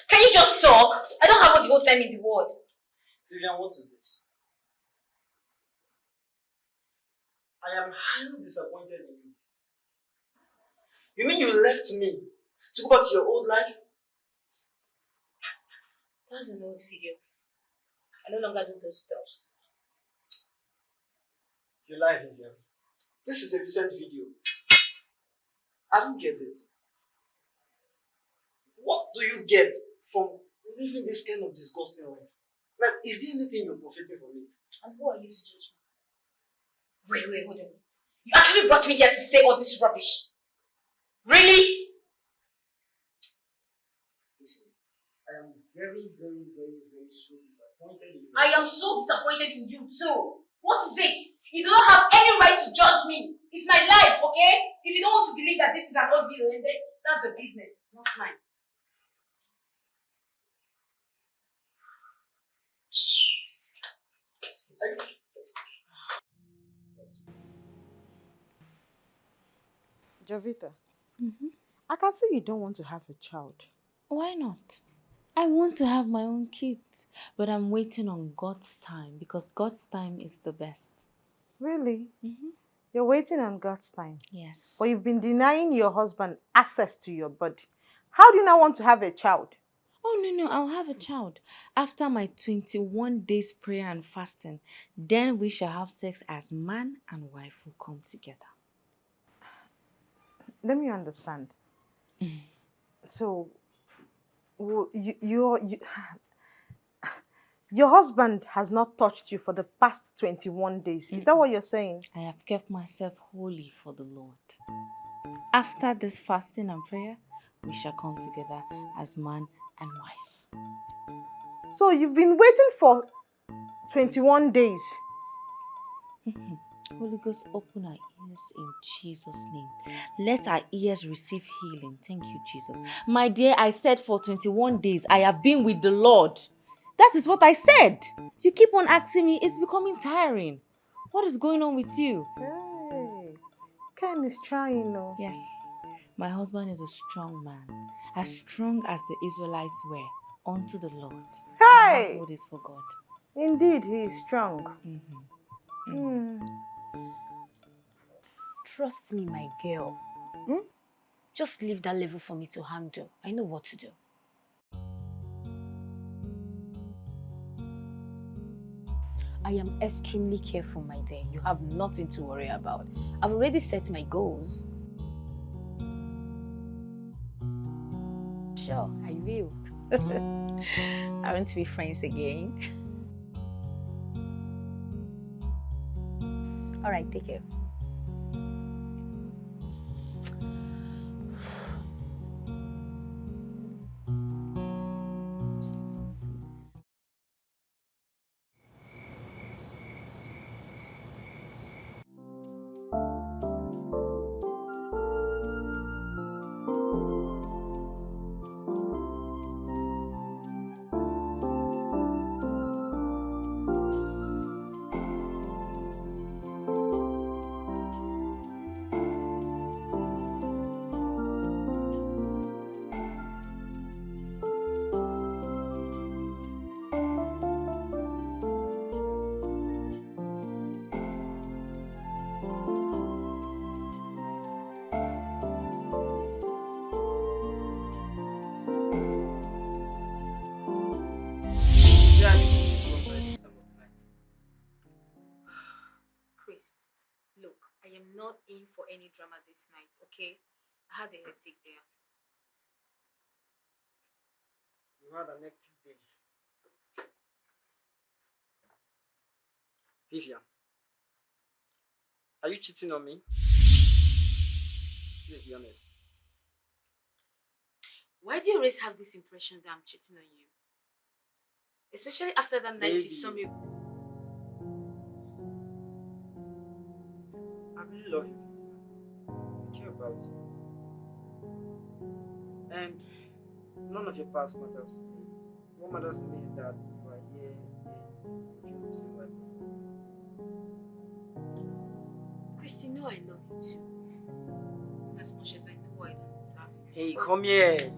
Can you just talk? I don't have all the whole time in the world. Vivian, what is this? I am highly disappointed in you. You mean you left me to go back to your old life? That's an old video. I no longer do those stuffs. You lie, Vivian. This is a recent video. I don't get it. What do you get from living this kind of disgusting life? Like, is there anything you're profiting from it? And who are you to judge me? Wait, hold on. You actually brought me here to say all this rubbish? Really? Listen, I am very, very, very, very so disappointed in you. I am so disappointed in you too. What is it? You do not have any right to judge me. It's my life, okay? If you don't want to believe that this is an old video, then that's your business, not mine. Javita, I can see you don't want to have a child. Why not? I want to have my own kids, but I'm waiting on God's time because God's time is the best. Really? You're waiting on God's time? Yes. But you've been denying your husband access to your body. How do you now want to have a child? Oh, no, I'll have a child. After my 21 days prayer and fasting, then we shall have sex as man and wife who come together. Let me understand. So, your husband has not touched you for the past 21 days. Is that what you're saying? I have kept myself holy for the Lord. After this fasting and prayer, we shall come together as man and wife. So you've been waiting for 21 days. Holy Ghost, open our ears in Jesus' name. Let our ears receive healing. Thank you, Jesus. My dear, I said for 21 days, I have been with the Lord. That is what I said. You keep on asking me, it's becoming tiring. What is going on with you? Hey, Ken is trying, no? Yes, my husband is a strong man. As strong as the Israelites were unto the Lord. Hey! My household is for God. Indeed, he is strong. Trust me, my girl. Just leave that level for me to handle. I know what to do. I am extremely careful, my dear. You have nothing to worry about. I've already set my goals. Sure, I will. Aren't we friends again? All right, take care. Look, I am not in for any drama this night, okay? I had a headache there. You had an hectic day. Vivian, are you cheating on me? Please be honest. Why do you always have this impression that I'm cheating on you? Especially after that night you saw me. I really love you. I care about you. And none of your past matters to me. What matters to me is that you are here and you the same life. Christy, you know I love you too. As much as I know I don't deserve you. Hey, come here.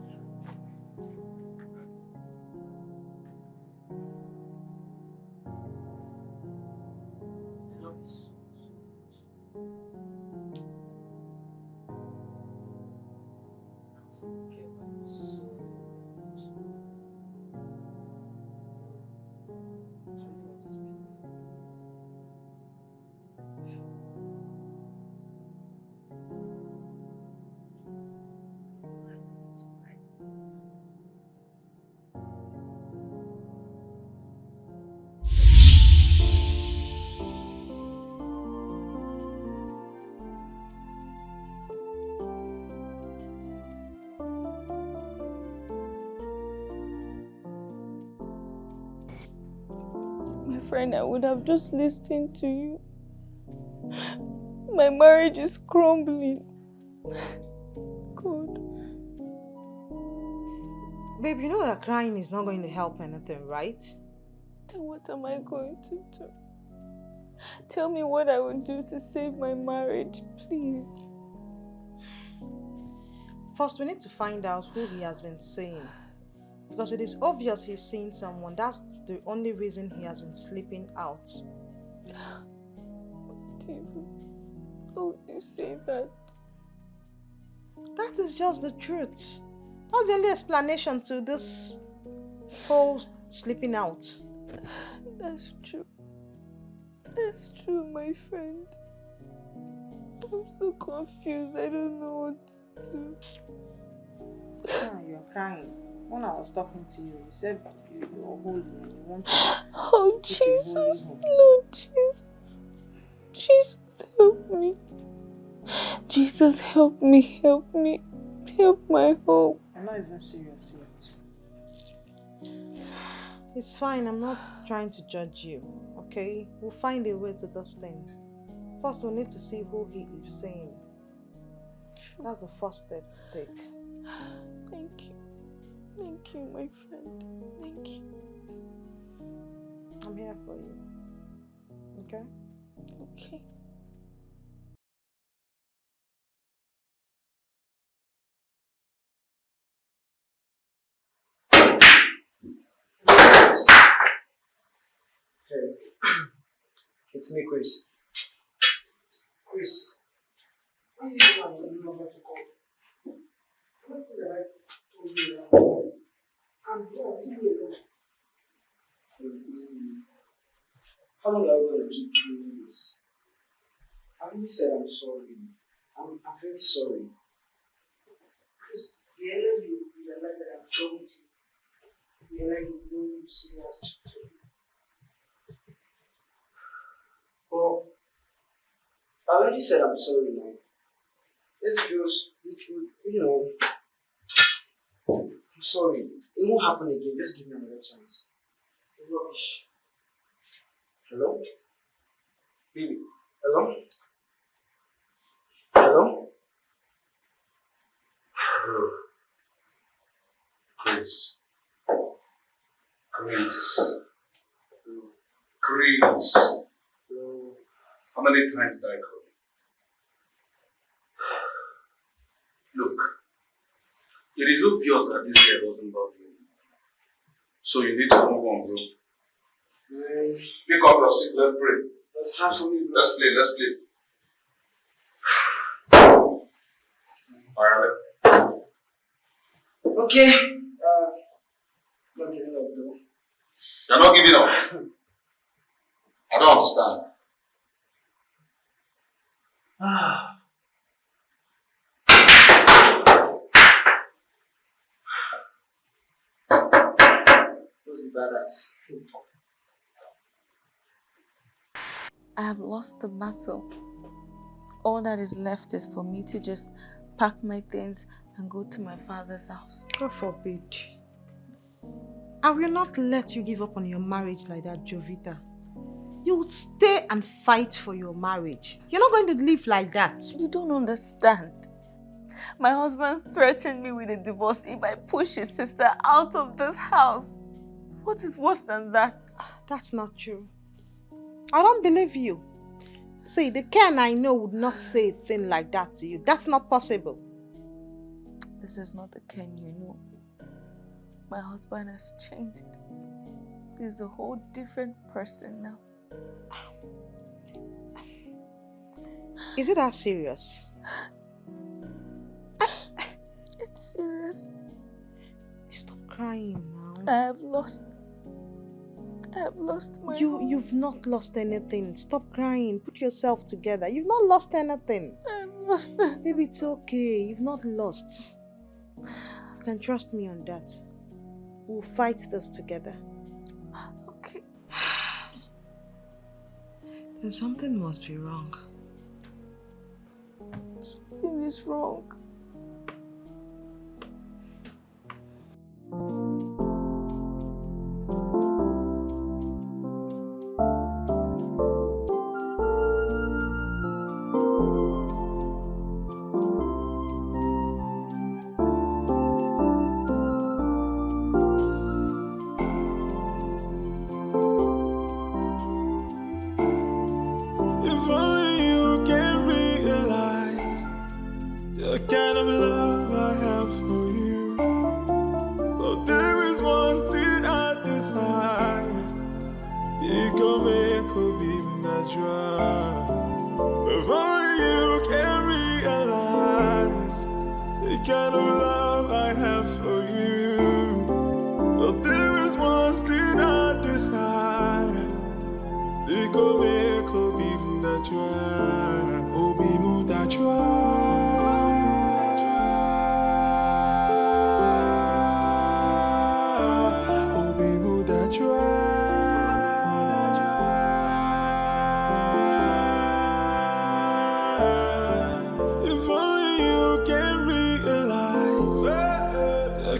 friend, I would have just listened to you. My marriage is crumbling. God. Babe, you know that crying is not going to help anything, right? Then what am I going to do? Tell me what I will do to save my marriage, please. First, we need to find out who he has been seeing. Because it is obvious he's seeing someone. That's the only reason he has been sleeping out. How would you say that? That is just the truth. That's the only explanation to this whole sleeping out. That's true. That's true, my friend. I'm so confused. I don't know what to do. Ah, you're crying. When I was talking to you, you said you're holy and you want to. Oh, Jesus, Lord Jesus. Jesus, help me. Jesus, help me, help me. Help my hope. I'm not even serious yet. It's fine, I'm not trying to judge you, okay? We'll find a way to this thing. First, we need to see who he is seeing. That's the first step to take. Thank you. Thank you, my friend. Thank you. I'm here for you. Okay? Okay. Hey, it's me, Chris. Chris, why are you not number to call? What is it I told you now? And bro, leave me alone. How long are you going to keep doing this? I already said I'm sorry. I'm very sorry. Chris, the earlier you realize that I'm done with you, the earlier you know you serious. Well, I already said I'm sorry, man. Let's just, I'm sorry. It won't happen again. Just give me another chance. Rubbish. Hello? Baby. Hello? Hello? Chris. How many times did I call you? Look, it is obvious that this girl doesn't love you. So you need to move on, bro. Pick up your seat, let's pray. Let's have something. Let's play. Alright. Okay. Not giving up though. You're not giving up. I don't understand. Who's the badass? I have lost the battle. All that is left is for me to just pack my things and go to my father's house. God forbid. I will not let you give up on your marriage like that, Jovita. You would stay and fight for your marriage. You're not going to live like that. You don't understand. My husband threatened me with a divorce if I push his sister out of this house. What is worse than that? That's not true. I don't believe you. See, the Ken I know would not say a thing like that to you. That's not possible. This is not the Ken you know. My husband has changed. He's a whole different person now. Is it that serious? It's serious. Stop crying now. I have lost my home. You've not lost anything. Stop crying. Put yourself together. You've not lost anything. I've lost it. Baby, it's okay. You've not lost. You can trust me on that. We'll fight this together. Okay. Then something must be wrong. Something is wrong. the kind of love I have for you. But there is one thing I desire. It can make a be natural. Before you can realize the kind of love I have for you. But there is one thing I desire. It can make a be natural. Oh, be natural.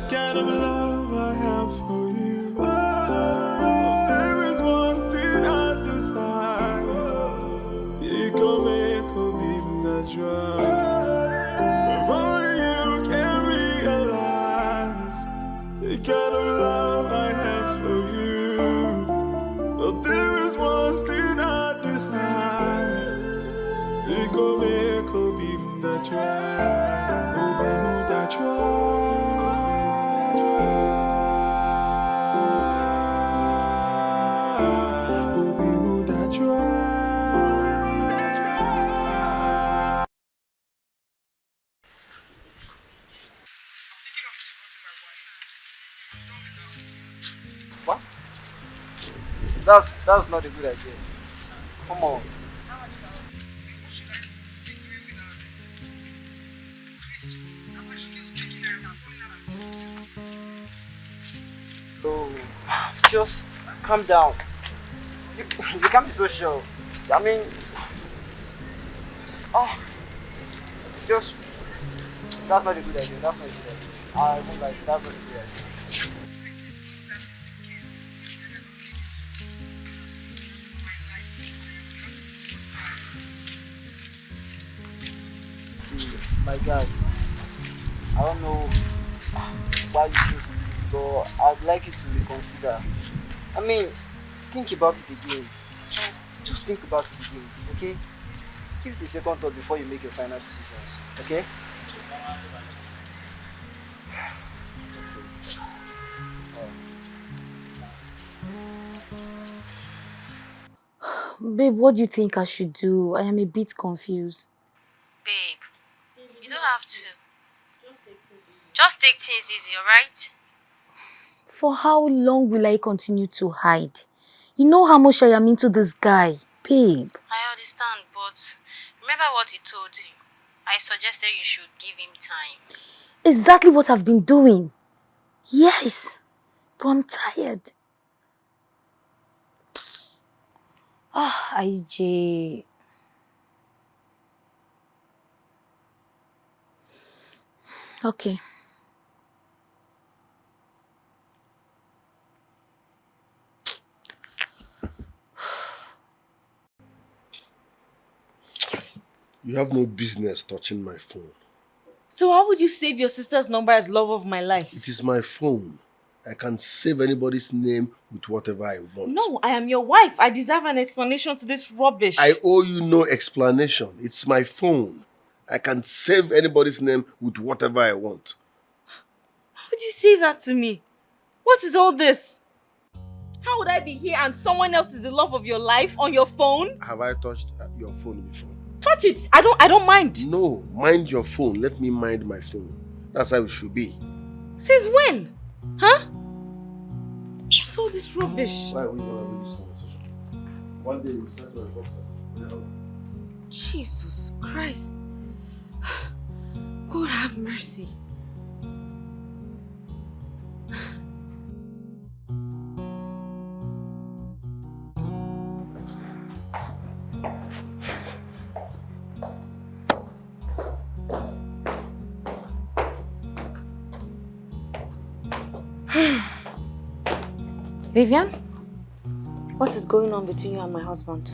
Kind of love I have for you. There is one thing I desire. It can make a be natural. Before you can realize the kind of love I have for you. But there is one thing I desire. It can make a be natural. Oh, be natural. What? That's not a good idea. Come on. So, just calm down. You can't be so sure. I mean, just that's not a good idea. That's not a good idea. I won't like that's not a good idea. See, my God, I don't know why you choose me, but I'd like you to reconsider. I mean, think about it again. Just think about it again, okay? Give it a second thought before you make your final decisions, okay? Babe, what do you think I should do? I am a bit confused. Babe, you don't have to. Just take things easy, alright? For how long will I continue to hide? You know how much I am into this guy, babe. I understand, but remember what he told you. I suggested you should give him time. Exactly what I've been doing. Yes, but I'm tired. IJ. Okay. You have no business touching my phone. So how would you save your sister's number as love of my life? It is my phone. I can save anybody's name with whatever I want. No, I am your wife. I deserve an explanation to this rubbish. I owe you no explanation. It's my phone. I can save anybody's name with whatever I want. How would you say that to me? What is all this? How would I be here and someone else is the love of your life on your phone? Have I touched your phone before? Touch it. I don't mind. No, mind your phone. Let me mind my phone. That's how it should be. Since when? Huh? What's all this rubbish? Why are we going to have this conversation? One day you settle and talk. Jesus Christ. God have mercy. Vivian? What is going on between you and my husband?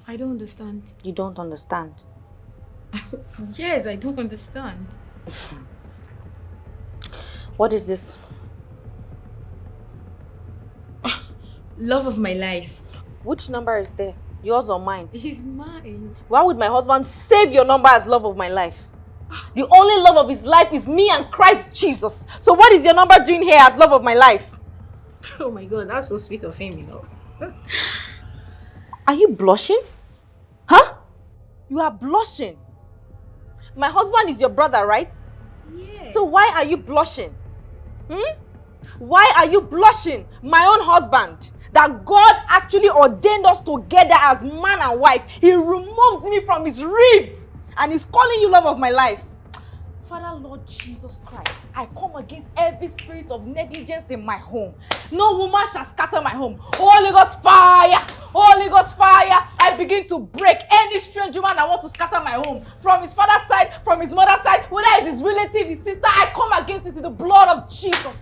I don't understand. You don't understand? Yes, I don't understand. What is this? Love of my life. Which number is there? Yours or mine? He's mine. Why would my husband save your number as love of my life? The only love of his life is me and Christ Jesus. So what is your number doing here as love of my life? Oh my God, that's so sweet of him, you know. Are you blushing? Huh? You are blushing. My husband is your brother, right? Yes. So why are you blushing? Why are you blushing? My own husband. That God actually ordained us together as man and wife. He removed me from his rib. And he's calling you love of my life. Father, Lord Jesus Christ, I come against every spirit of negligence in my home. No woman shall scatter my home. Holy Ghost fire! Holy Ghost fire! I begin to break any strange woman that wants to scatter my home. From his father's side, from his mother's side, whether it's his relative, his sister, I come against it in the blood of Jesus.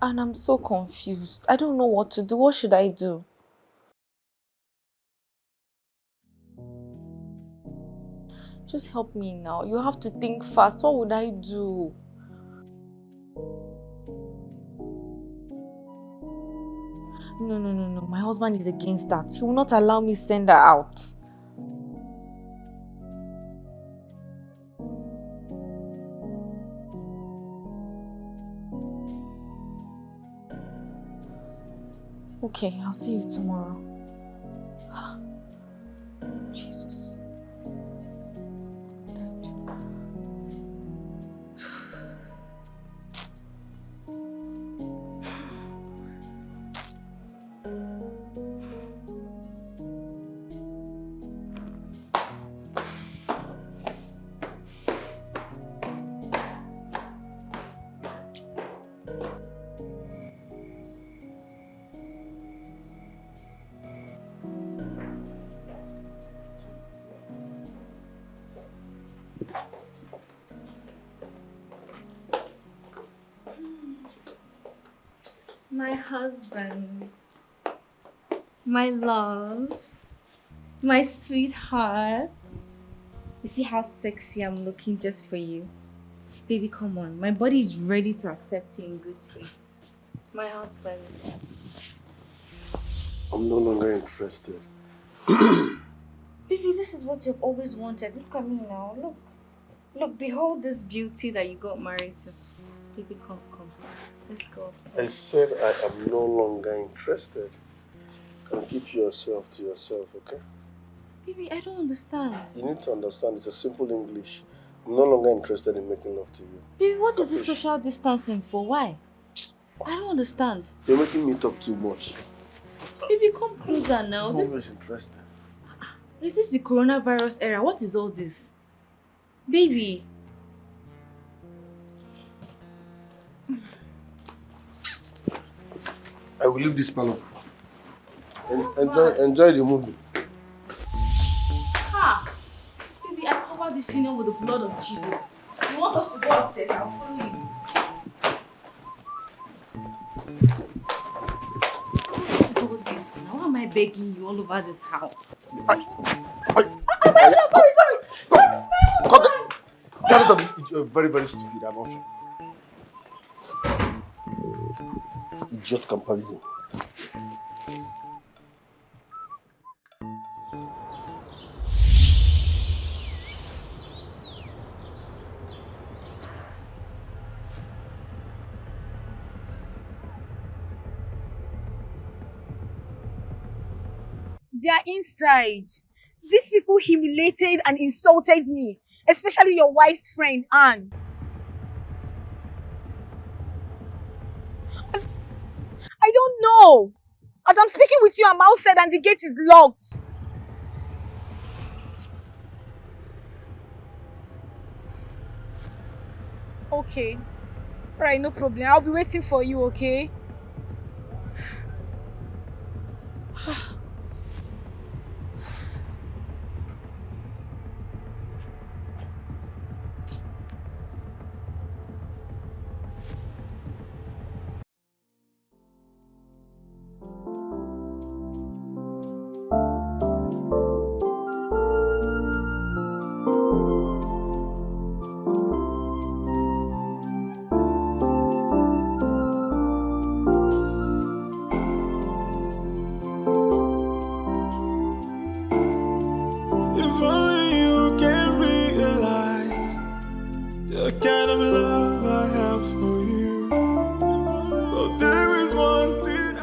And I'm so confused. I don't know what to do. What should I do? Just help me now. You have to think fast. What would I do? No. My husband is against that. He will not allow me send her out. Okay, I'll see you tomorrow. Jesus. My husband, my love, my sweetheart. You see how sexy I'm looking just for you? Baby, come on. My body is ready to accept you in good faith. My husband. I'm no longer interested. Baby, this is what you've always wanted. Look at me now. Look, behold this beauty that you got married to. Baby, come. Let's go upstairs. I said I am no longer interested. And keep yourself to yourself, okay? Baby, I don't understand. You need to understand, it's a simple English. I'm no longer interested in making love to you. Baby, what is this social distancing for? Why? I don't understand. You're making me talk too much. Baby, come closer now. I'm always interested. Is this the coronavirus era? What is all this? Baby. I will leave this parlor. Enjoy the movie. Ha! Baby, I covered this union with the blood of Jesus. You want us to go upstairs? I'll follow you. What is all this? Now why am I begging you all over this house? Sorry. You're very, very stupid. I'm not sure. Idiot comparison. They are inside. These people humiliated and insulted me, especially your wife's friend, Anne. I don't know. As I'm speaking with you, I'm outside and the gate is locked. Okay. Alright, no problem. I'll be waiting for you, okay? If only you can realize the kind of love I have for you. But there is one thing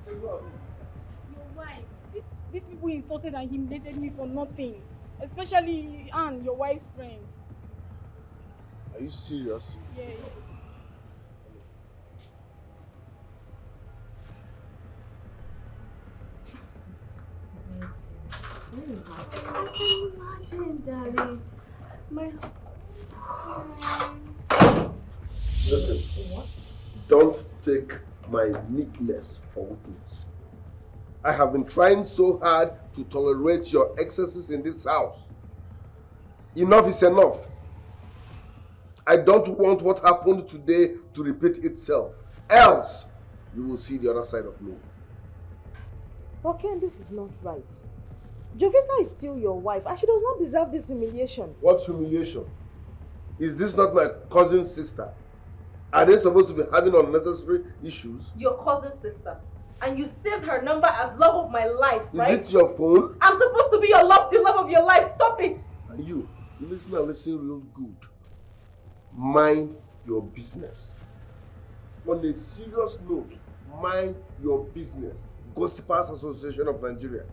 Your wife. These people insulted and humiliated me for nothing. Especially Anne, your wife's friend. Are you serious? Yes. I can imagine, darling. My Listen, don't take my meekness for weakness. I have been trying so hard to tolerate your excesses in this house. Enough is enough. I don't want what happened today to repeat itself. Else, you will see the other side of me. But Ken, this is not right. Jovita is still your wife and she does not deserve this humiliation. What humiliation? Is this not my cousin's sister? Are they supposed to be having unnecessary issues? Your cousin's sister. And you saved her number as love of my life, right? Is it your phone? I'm supposed to be your love, the love of your life. Stop it! And you listen real good. Mind your business. On a serious note, mind your business. Gossipers Association of Nigeria.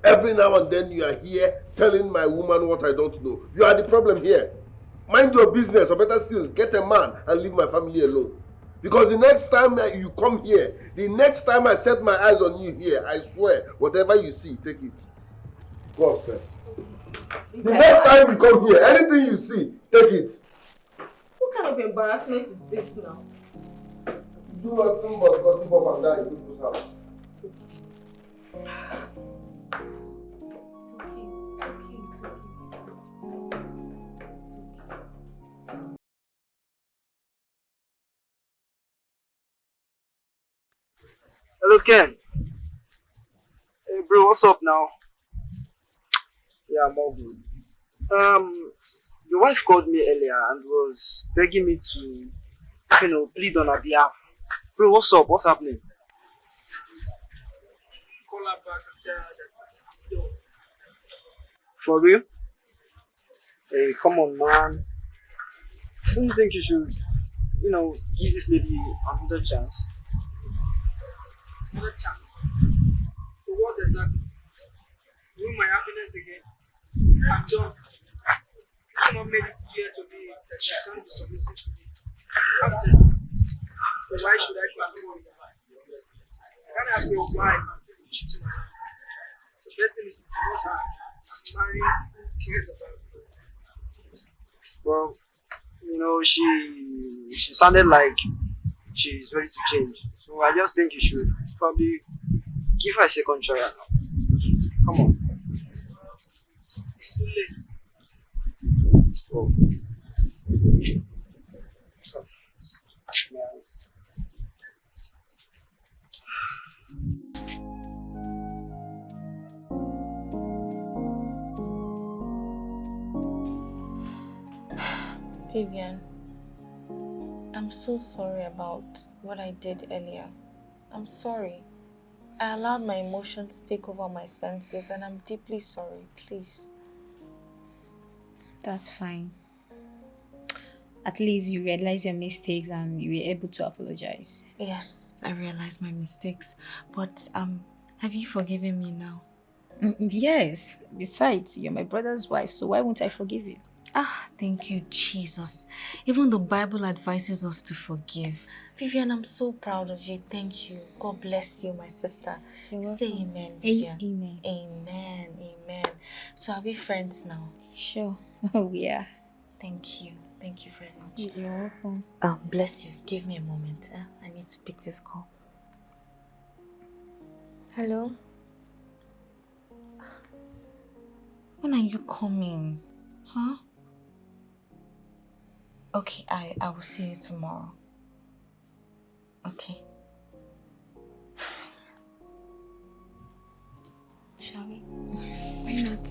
Every now and then you are here telling my woman what I don't know. You are the problem here. Mind your business, or better still, get a man and leave my family alone. Because the next time you come here, the next time I set my eyes on you here, I swear, whatever you see, take it. Go upstairs. The next time you come here, anything you see, take it. What kind of embarrassment is this now? Do nothing but gossip up and down in people's house. Hello, Ken. Hey, bro, what's up now? Yeah, I'm all good. Your wife called me earlier and was begging me to, plead on her behalf. Bro, what's up? What's happening? Call her back and tell her that. For real? Hey, come on, man. Don't you think you should, give this lady another chance? Another chance. For what exactly? Ruin my happiness again. I'm done. Someone made it clear to me that she can't be submissive to me. I'm this. So why should I continue with her? I can't have your wife and still be cheating on her. The best thing is to divorce her and marry who cares about her. Well, she sounded like she's ready to change. So I just think you should probably give her a second try now. Come on. It's too late. Oh. Vivian, I'm so sorry about what I did earlier. I'm sorry. I allowed my emotions take over my senses and I'm deeply sorry. Please. That's fine. At least you realize your mistakes and you were able to apologize. Yes, I realized my mistakes. But have you forgiven me now? Yes. Besides, you're my brother's wife, so why won't I forgive you? Ah, thank you, Jesus. Even the Bible advises us to forgive. Vivian, I'm so proud of you. Thank you. God bless you, my sister. Say amen, Vivian. Amen. Amen. Amen. So are we friends now? Sure. We are. Thank you. Thank you very much. You're welcome. Bless you. Give me a moment. I need to pick this call. Hello? When are you coming? Huh? Okay, I will see you tomorrow. Okay. Shall we? Why not?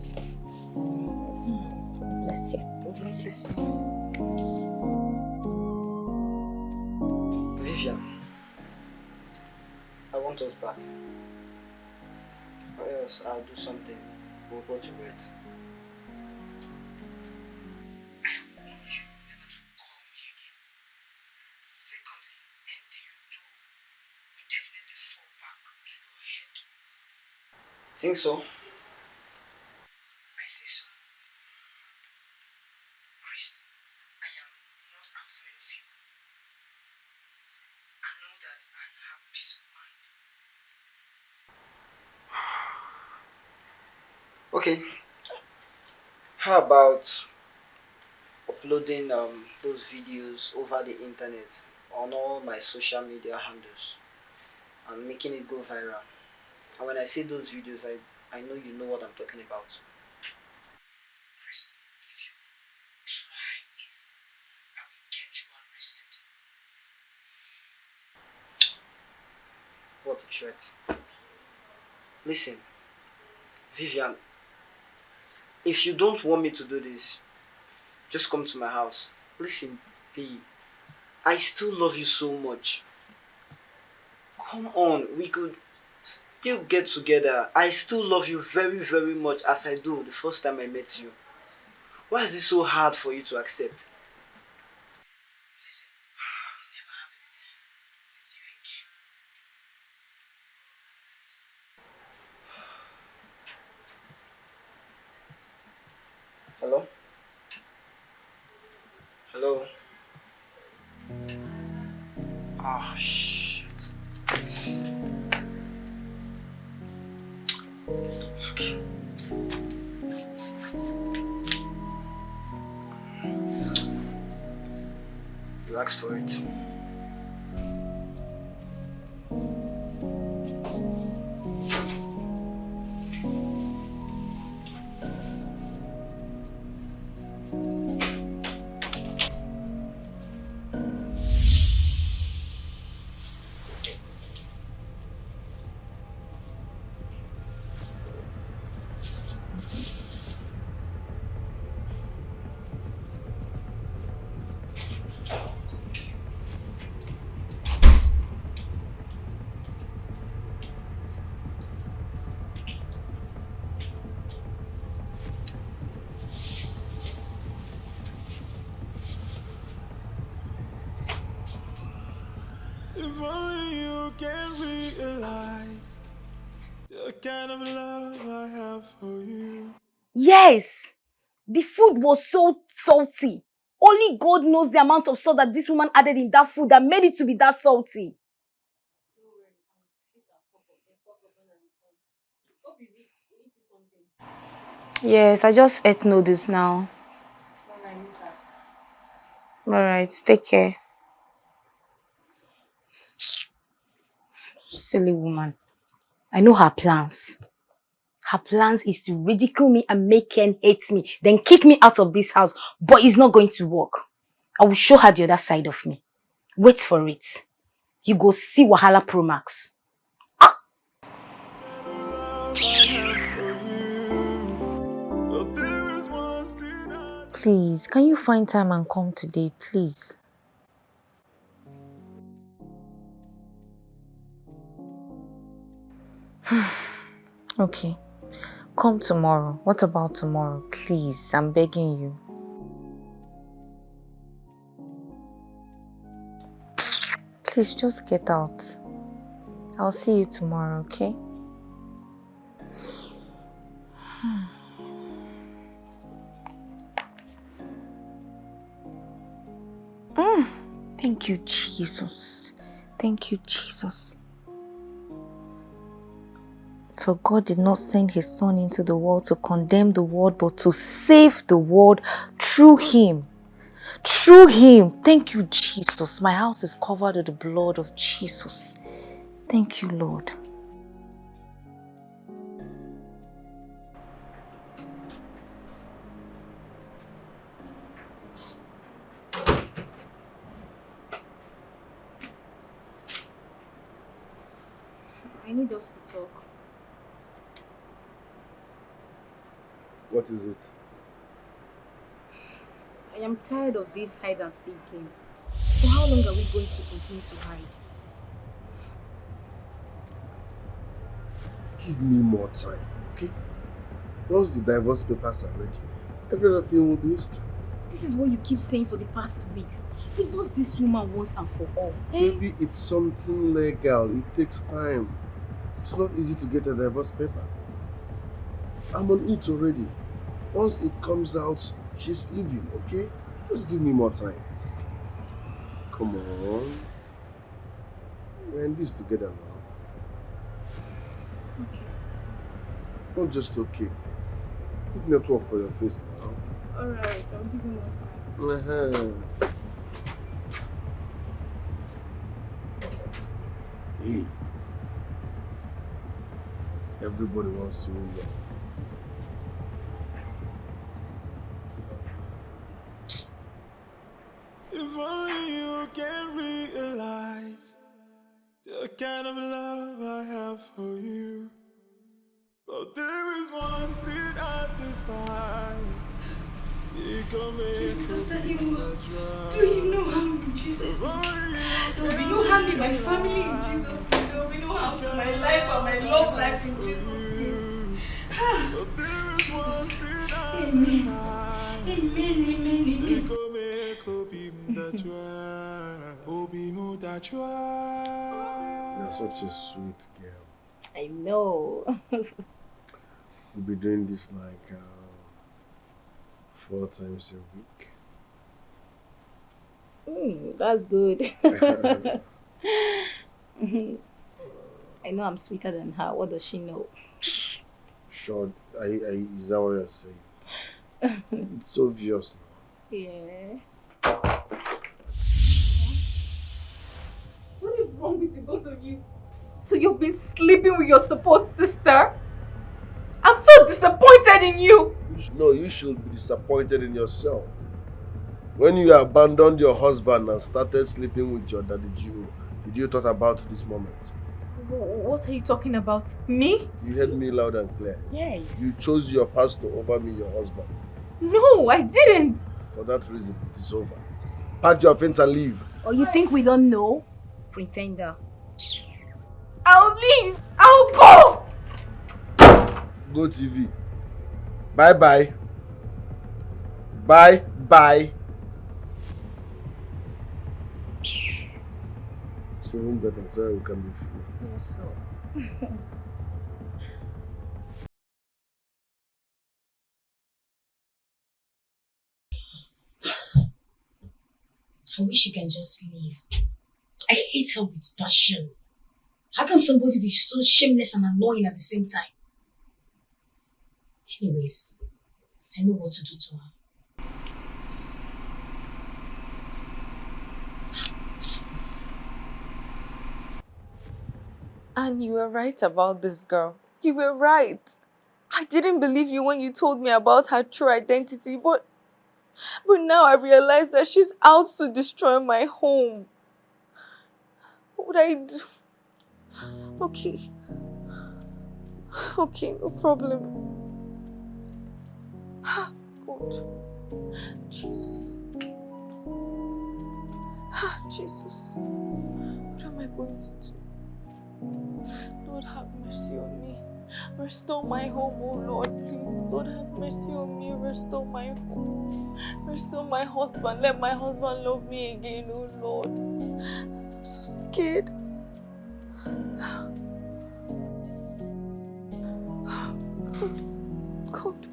back. Or else I'll do something. We'll go to it. Secondly, anything you do will definitely fall back to your head. Think so? I say so. Chris, I am not afraid of you. I know that I have peace of mind. Okay. How about uploading those videos over the internet on all my social media handles and making it go viral? And when I say those videos, I know you know what I'm talking about. Chris, if you try it, I will get you arrested. What a threat. Listen, Vivian, if you don't want me to do this, just come to my house. Listen, babe, I still love you so much. Come on, we could still get together. I still love you very, very much as I do the first time I met you. Why is it so hard for you to accept? Listen, I will never have anything with you again. Hello? Hello? Oh, shit. Okay. You asked for it. If only you can realize the kind of love I have for you. Yes! The food was so salty. Only God knows the amount of salt that this woman added in that food that made it to be that salty. Yes, I just ate noodles now. Alright, take care. Silly woman. I know her plans. Her plans is to ridicule me and make Ken hate me, then kick me out of this house. But it's not going to work. I will show her the other side of me. Wait for it. You go see Wahala Pro Max. Please, can you find time and come today, please? Okay. Come tomorrow. What about tomorrow? Please, I'm begging you. Please, just get out. I'll see you tomorrow, okay? Thank you, Jesus. Thank you, Jesus. For God did not send his Son into the world to condemn the world, but to save the world through him. Through him. Thank you, Jesus. My house is covered with the blood of Jesus. Thank you, Lord. I need us to talk. What is it? I am tired of this hide and seek game. For how long are we going to continue to hide? Give me more time, okay? Once the divorce papers are ready, every other thing will be history. This is what you keep saying for the past weeks. Divorce this woman once and for all. Maybe it's something legal. It takes time. It's not easy to get a divorce paper. I'm on it already. Once it comes out, she's leaving, okay? Just give me more time. Come on. We're in this together now. Okay. Not just okay. Put network for your face now. Alright, I'll give you more time. Hey. Everybody wants to win. If only you can realize the kind of love I have for you. But there is one thing I desire. It can make Do him no harm in Jesus' name. There will be no harm in my family in Jesus' name. There will be no harm to my life and my love life in Jesus' name. Jesus. Amen. Amen, amen, amen. You're such a sweet girl. I know. We'll be doing this like 4 times a week. That's good. I know I'm sweeter than her. What does she know? Sure, is that what you're saying? It's obvious now. Yeah. What is wrong with the both of you? So you've been sleeping with your supposed sister? I'm so disappointed in you! No, you should be disappointed in yourself. When you abandoned your husband and started sleeping with your daddy Gio, did you thought about this moment? What are you talking about? Me? You heard me loud and clear. Yes. You chose your pastor over me, your husband. No, I didn't. For that reason, it is over. Pack your things and leave. Oh, you think we don't know? Pretender. I'll leave. I'll go. Go TV. Bye-bye. Bye-bye. It's even better so we can be free. I wish you can just leave. I hate her with passion. How can somebody be so shameless and annoying at the same time? Anyways, I know what to do to her. And you were right about this girl. You were right. I didn't believe you when you told me about her true identity, but now I realize that she's out to destroy my home. What would I do? Okay. Okay, no problem. God. Jesus. Jesus. What am I going to do? Lord, have mercy on me. Restore my home, oh Lord, please. Lord, have mercy on me. Restore my home. Restore my husband. Let my husband love me again, oh Lord. I'm so scared. God.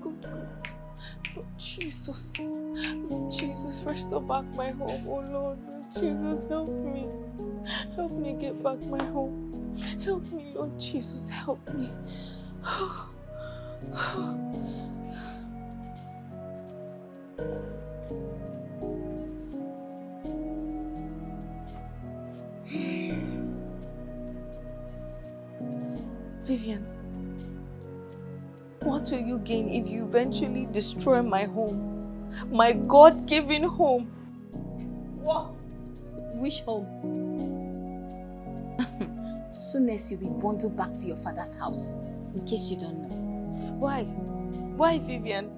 Lord Jesus. Lord Jesus, restore back my home, oh Lord. Lord Jesus, help me. Help me get back my home. Help me, Lord Jesus, help me. Vivian, what will you gain if you eventually destroy my home? My God-given home? What? Which home? Soon as you'll be bundled back to your father's house, in case you don't know. Why? Why, Vivian?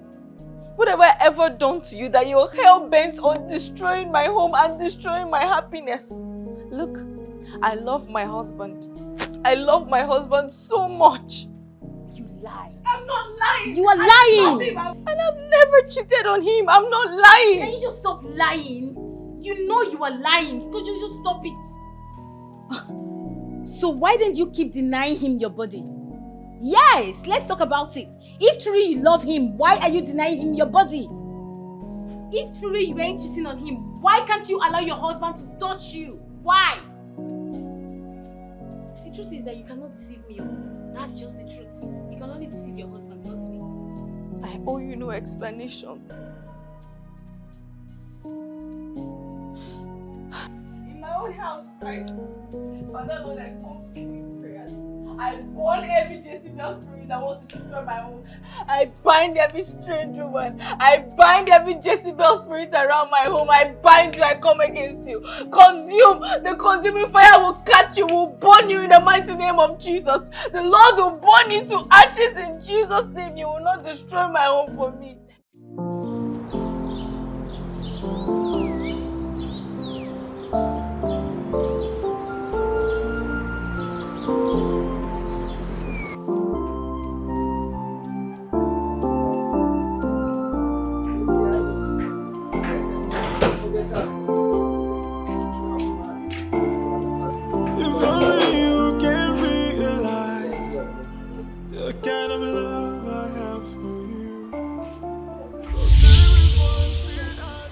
What have I ever done to you that you're hell-bent on destroying my home and destroying my happiness? Look, I love my husband. I love my husband so much. lie. I'm not lying. You are lying. And I've never cheated on him. I'm not lying. Can you just stop lying? You know you are lying. Could you just stop it? So why didn't you keep denying him your body? Yes, let's talk about it. If truly you love him, why are you denying him your body? If truly you ain't cheating on him, why can't you allow your husband to touch you? Why? The truth is that you cannot deceive me. That's just the truth. You can only deceive your husband, not me. I owe you no explanation. In my own house, right? Father Lord, I come to you in prayers. I burn every Jezebel spirit that wants to destroy my home. I bind every strange woman. I bind every Jezebel spirit around my home. I bind you, I come against you. Consume! The consuming fire will catch you, will burn you in the mighty name of Jesus. The Lord will burn you to ashes in Jesus' name. You will not destroy my home for me.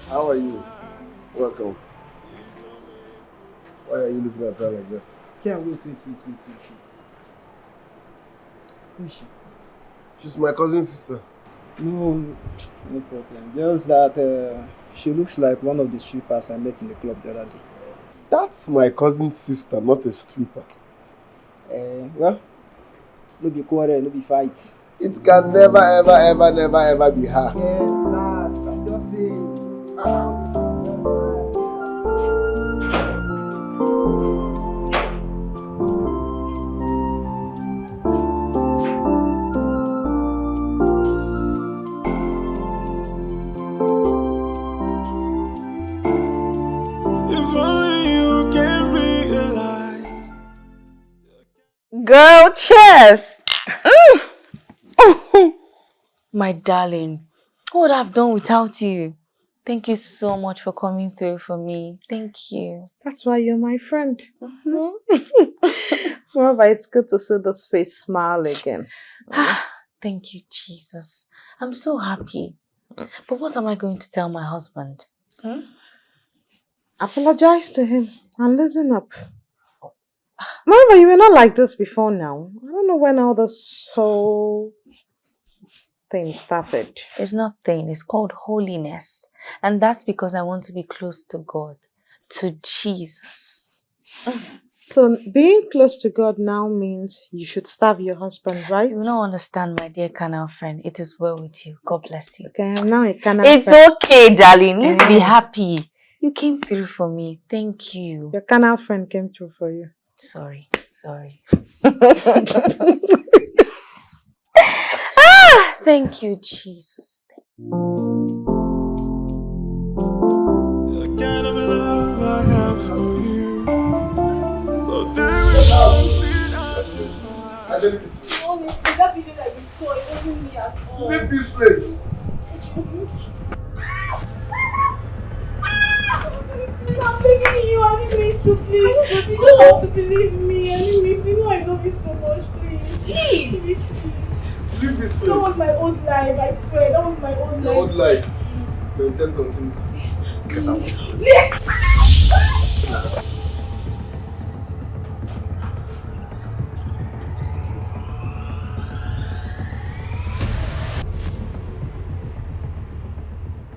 How are you? Welcome. Why are you looking at her like that? Yeah, wait. Who is she? She's my cousin sister. No problem. Just that she looks like one of the strippers I met in the club the other day. That's my cousin's sister, not a stripper. Well, no be quarrel, no be fight. It can never ever be her. Yeah, last, I'm just saying. Girl, cheers! My darling, what would I have done without you? Thank you so much for coming through for me. Thank you. That's why you're my friend. Moreover, it's good to see this face smile again. Thank you, Jesus. I'm so happy. But what am I going to tell my husband? Apologize to him and listen up. Moreover, you were not like this before now. I don't know when all this whole thing started. It's not thing, it's called holiness. And that's because I want to be close to God, to Jesus. So being close to God now means you should starve your husband, right? You don't understand, my dear carnal friend. It is well with you. God bless you. Okay, I'm now a carnal It's friend. okay, darling. Let's be happy. You came through for me. Thank you. Your carnal friend came through for you. Sorry. Thank you, Jesus. The kind of love I have for you, but there is something I desire. Honestly, that video that you saw, it wasn't me at all. Leave this place. I'm begging you, I didn't mean to, please. You don't have to believe me. I didn't mean to. You know I love you so much, please. Leave this place. That was my old life, I swear. That was my old life. Your old life. Maintain continuity. Get out.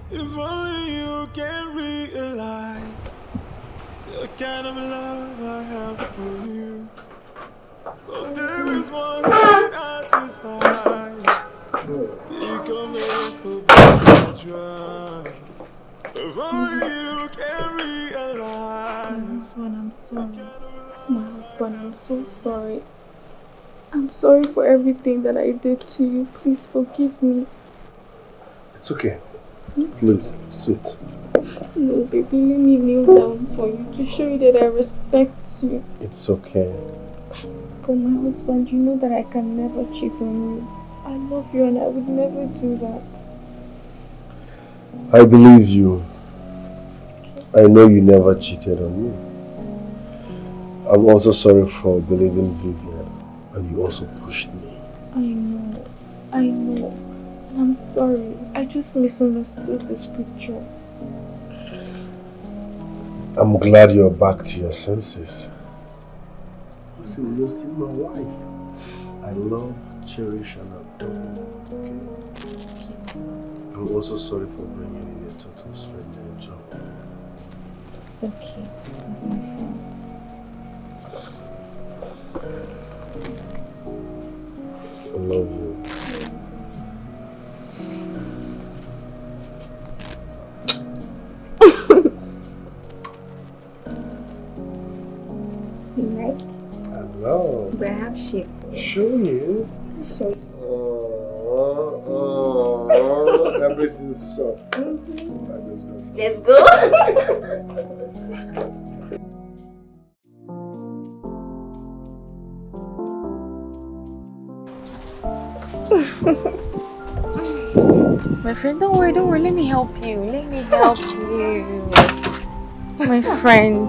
If only you can realize the kind of love I have for you. But there is one thing I desire. You can make a better. If only you can realize. I'm sorry. My husband, I'm so sorry. I'm sorry for everything that I did to you. Please forgive me. It's okay. Please, sit. No, baby, let me kneel down for you to show you that I respect you. It's okay. But my husband, you know that I can never cheat on you. I love you and I would never do that. I believe you. I know you never cheated on me. I'm also sorry for believing Vivian, and you also pushed me. I know. I'm sorry. I just misunderstood the scripture. I'm glad you're back to your senses. Listen, you're still my wife. I love, cherish, and adore you, okay? I'm also sorry for bringing in a total stranger in trouble. It's okay. It's my fault. I love you. You like? I know. But I have shape. Show you. Show you. Everything's soft. Let's go. My friend, don't worry, let me help you. My friend,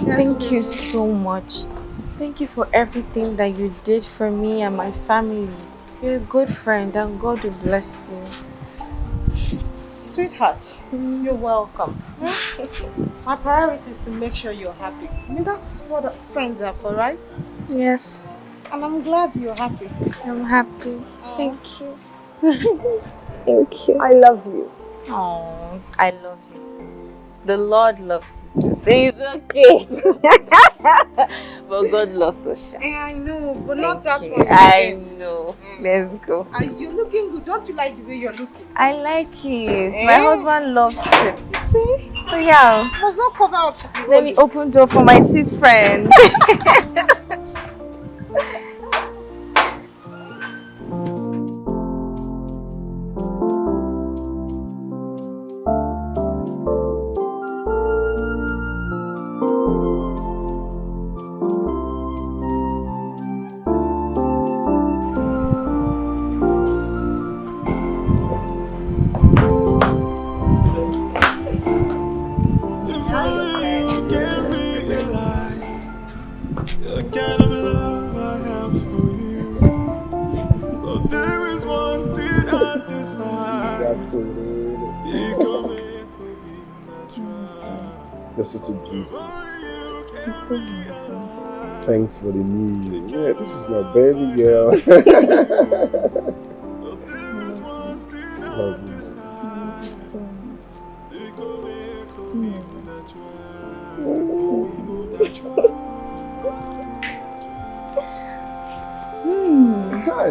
thank you so much. Thank you for everything that you did for me and my family. You're a good friend and God will bless you. Sweetheart, you're welcome. My priority is to make sure you're happy. I mean, that's what friends are for, right? Yes. And I'm glad you're happy. I'm happy. Thank you. Thank you. I love you. Oh, I love you too. The Lord loves you too. Say it's okay. But God loves us. I know, but not that Thank one. you. I know. Let's go. Are you looking good? Don't you like the way you're looking? I like it. My husband loves it. See? So yeah. Must not cover up. Let me open door for my sweet friend. You're such a beauty. Thanks for the new you. Yeah, this is my baby girl. Love you. Hi.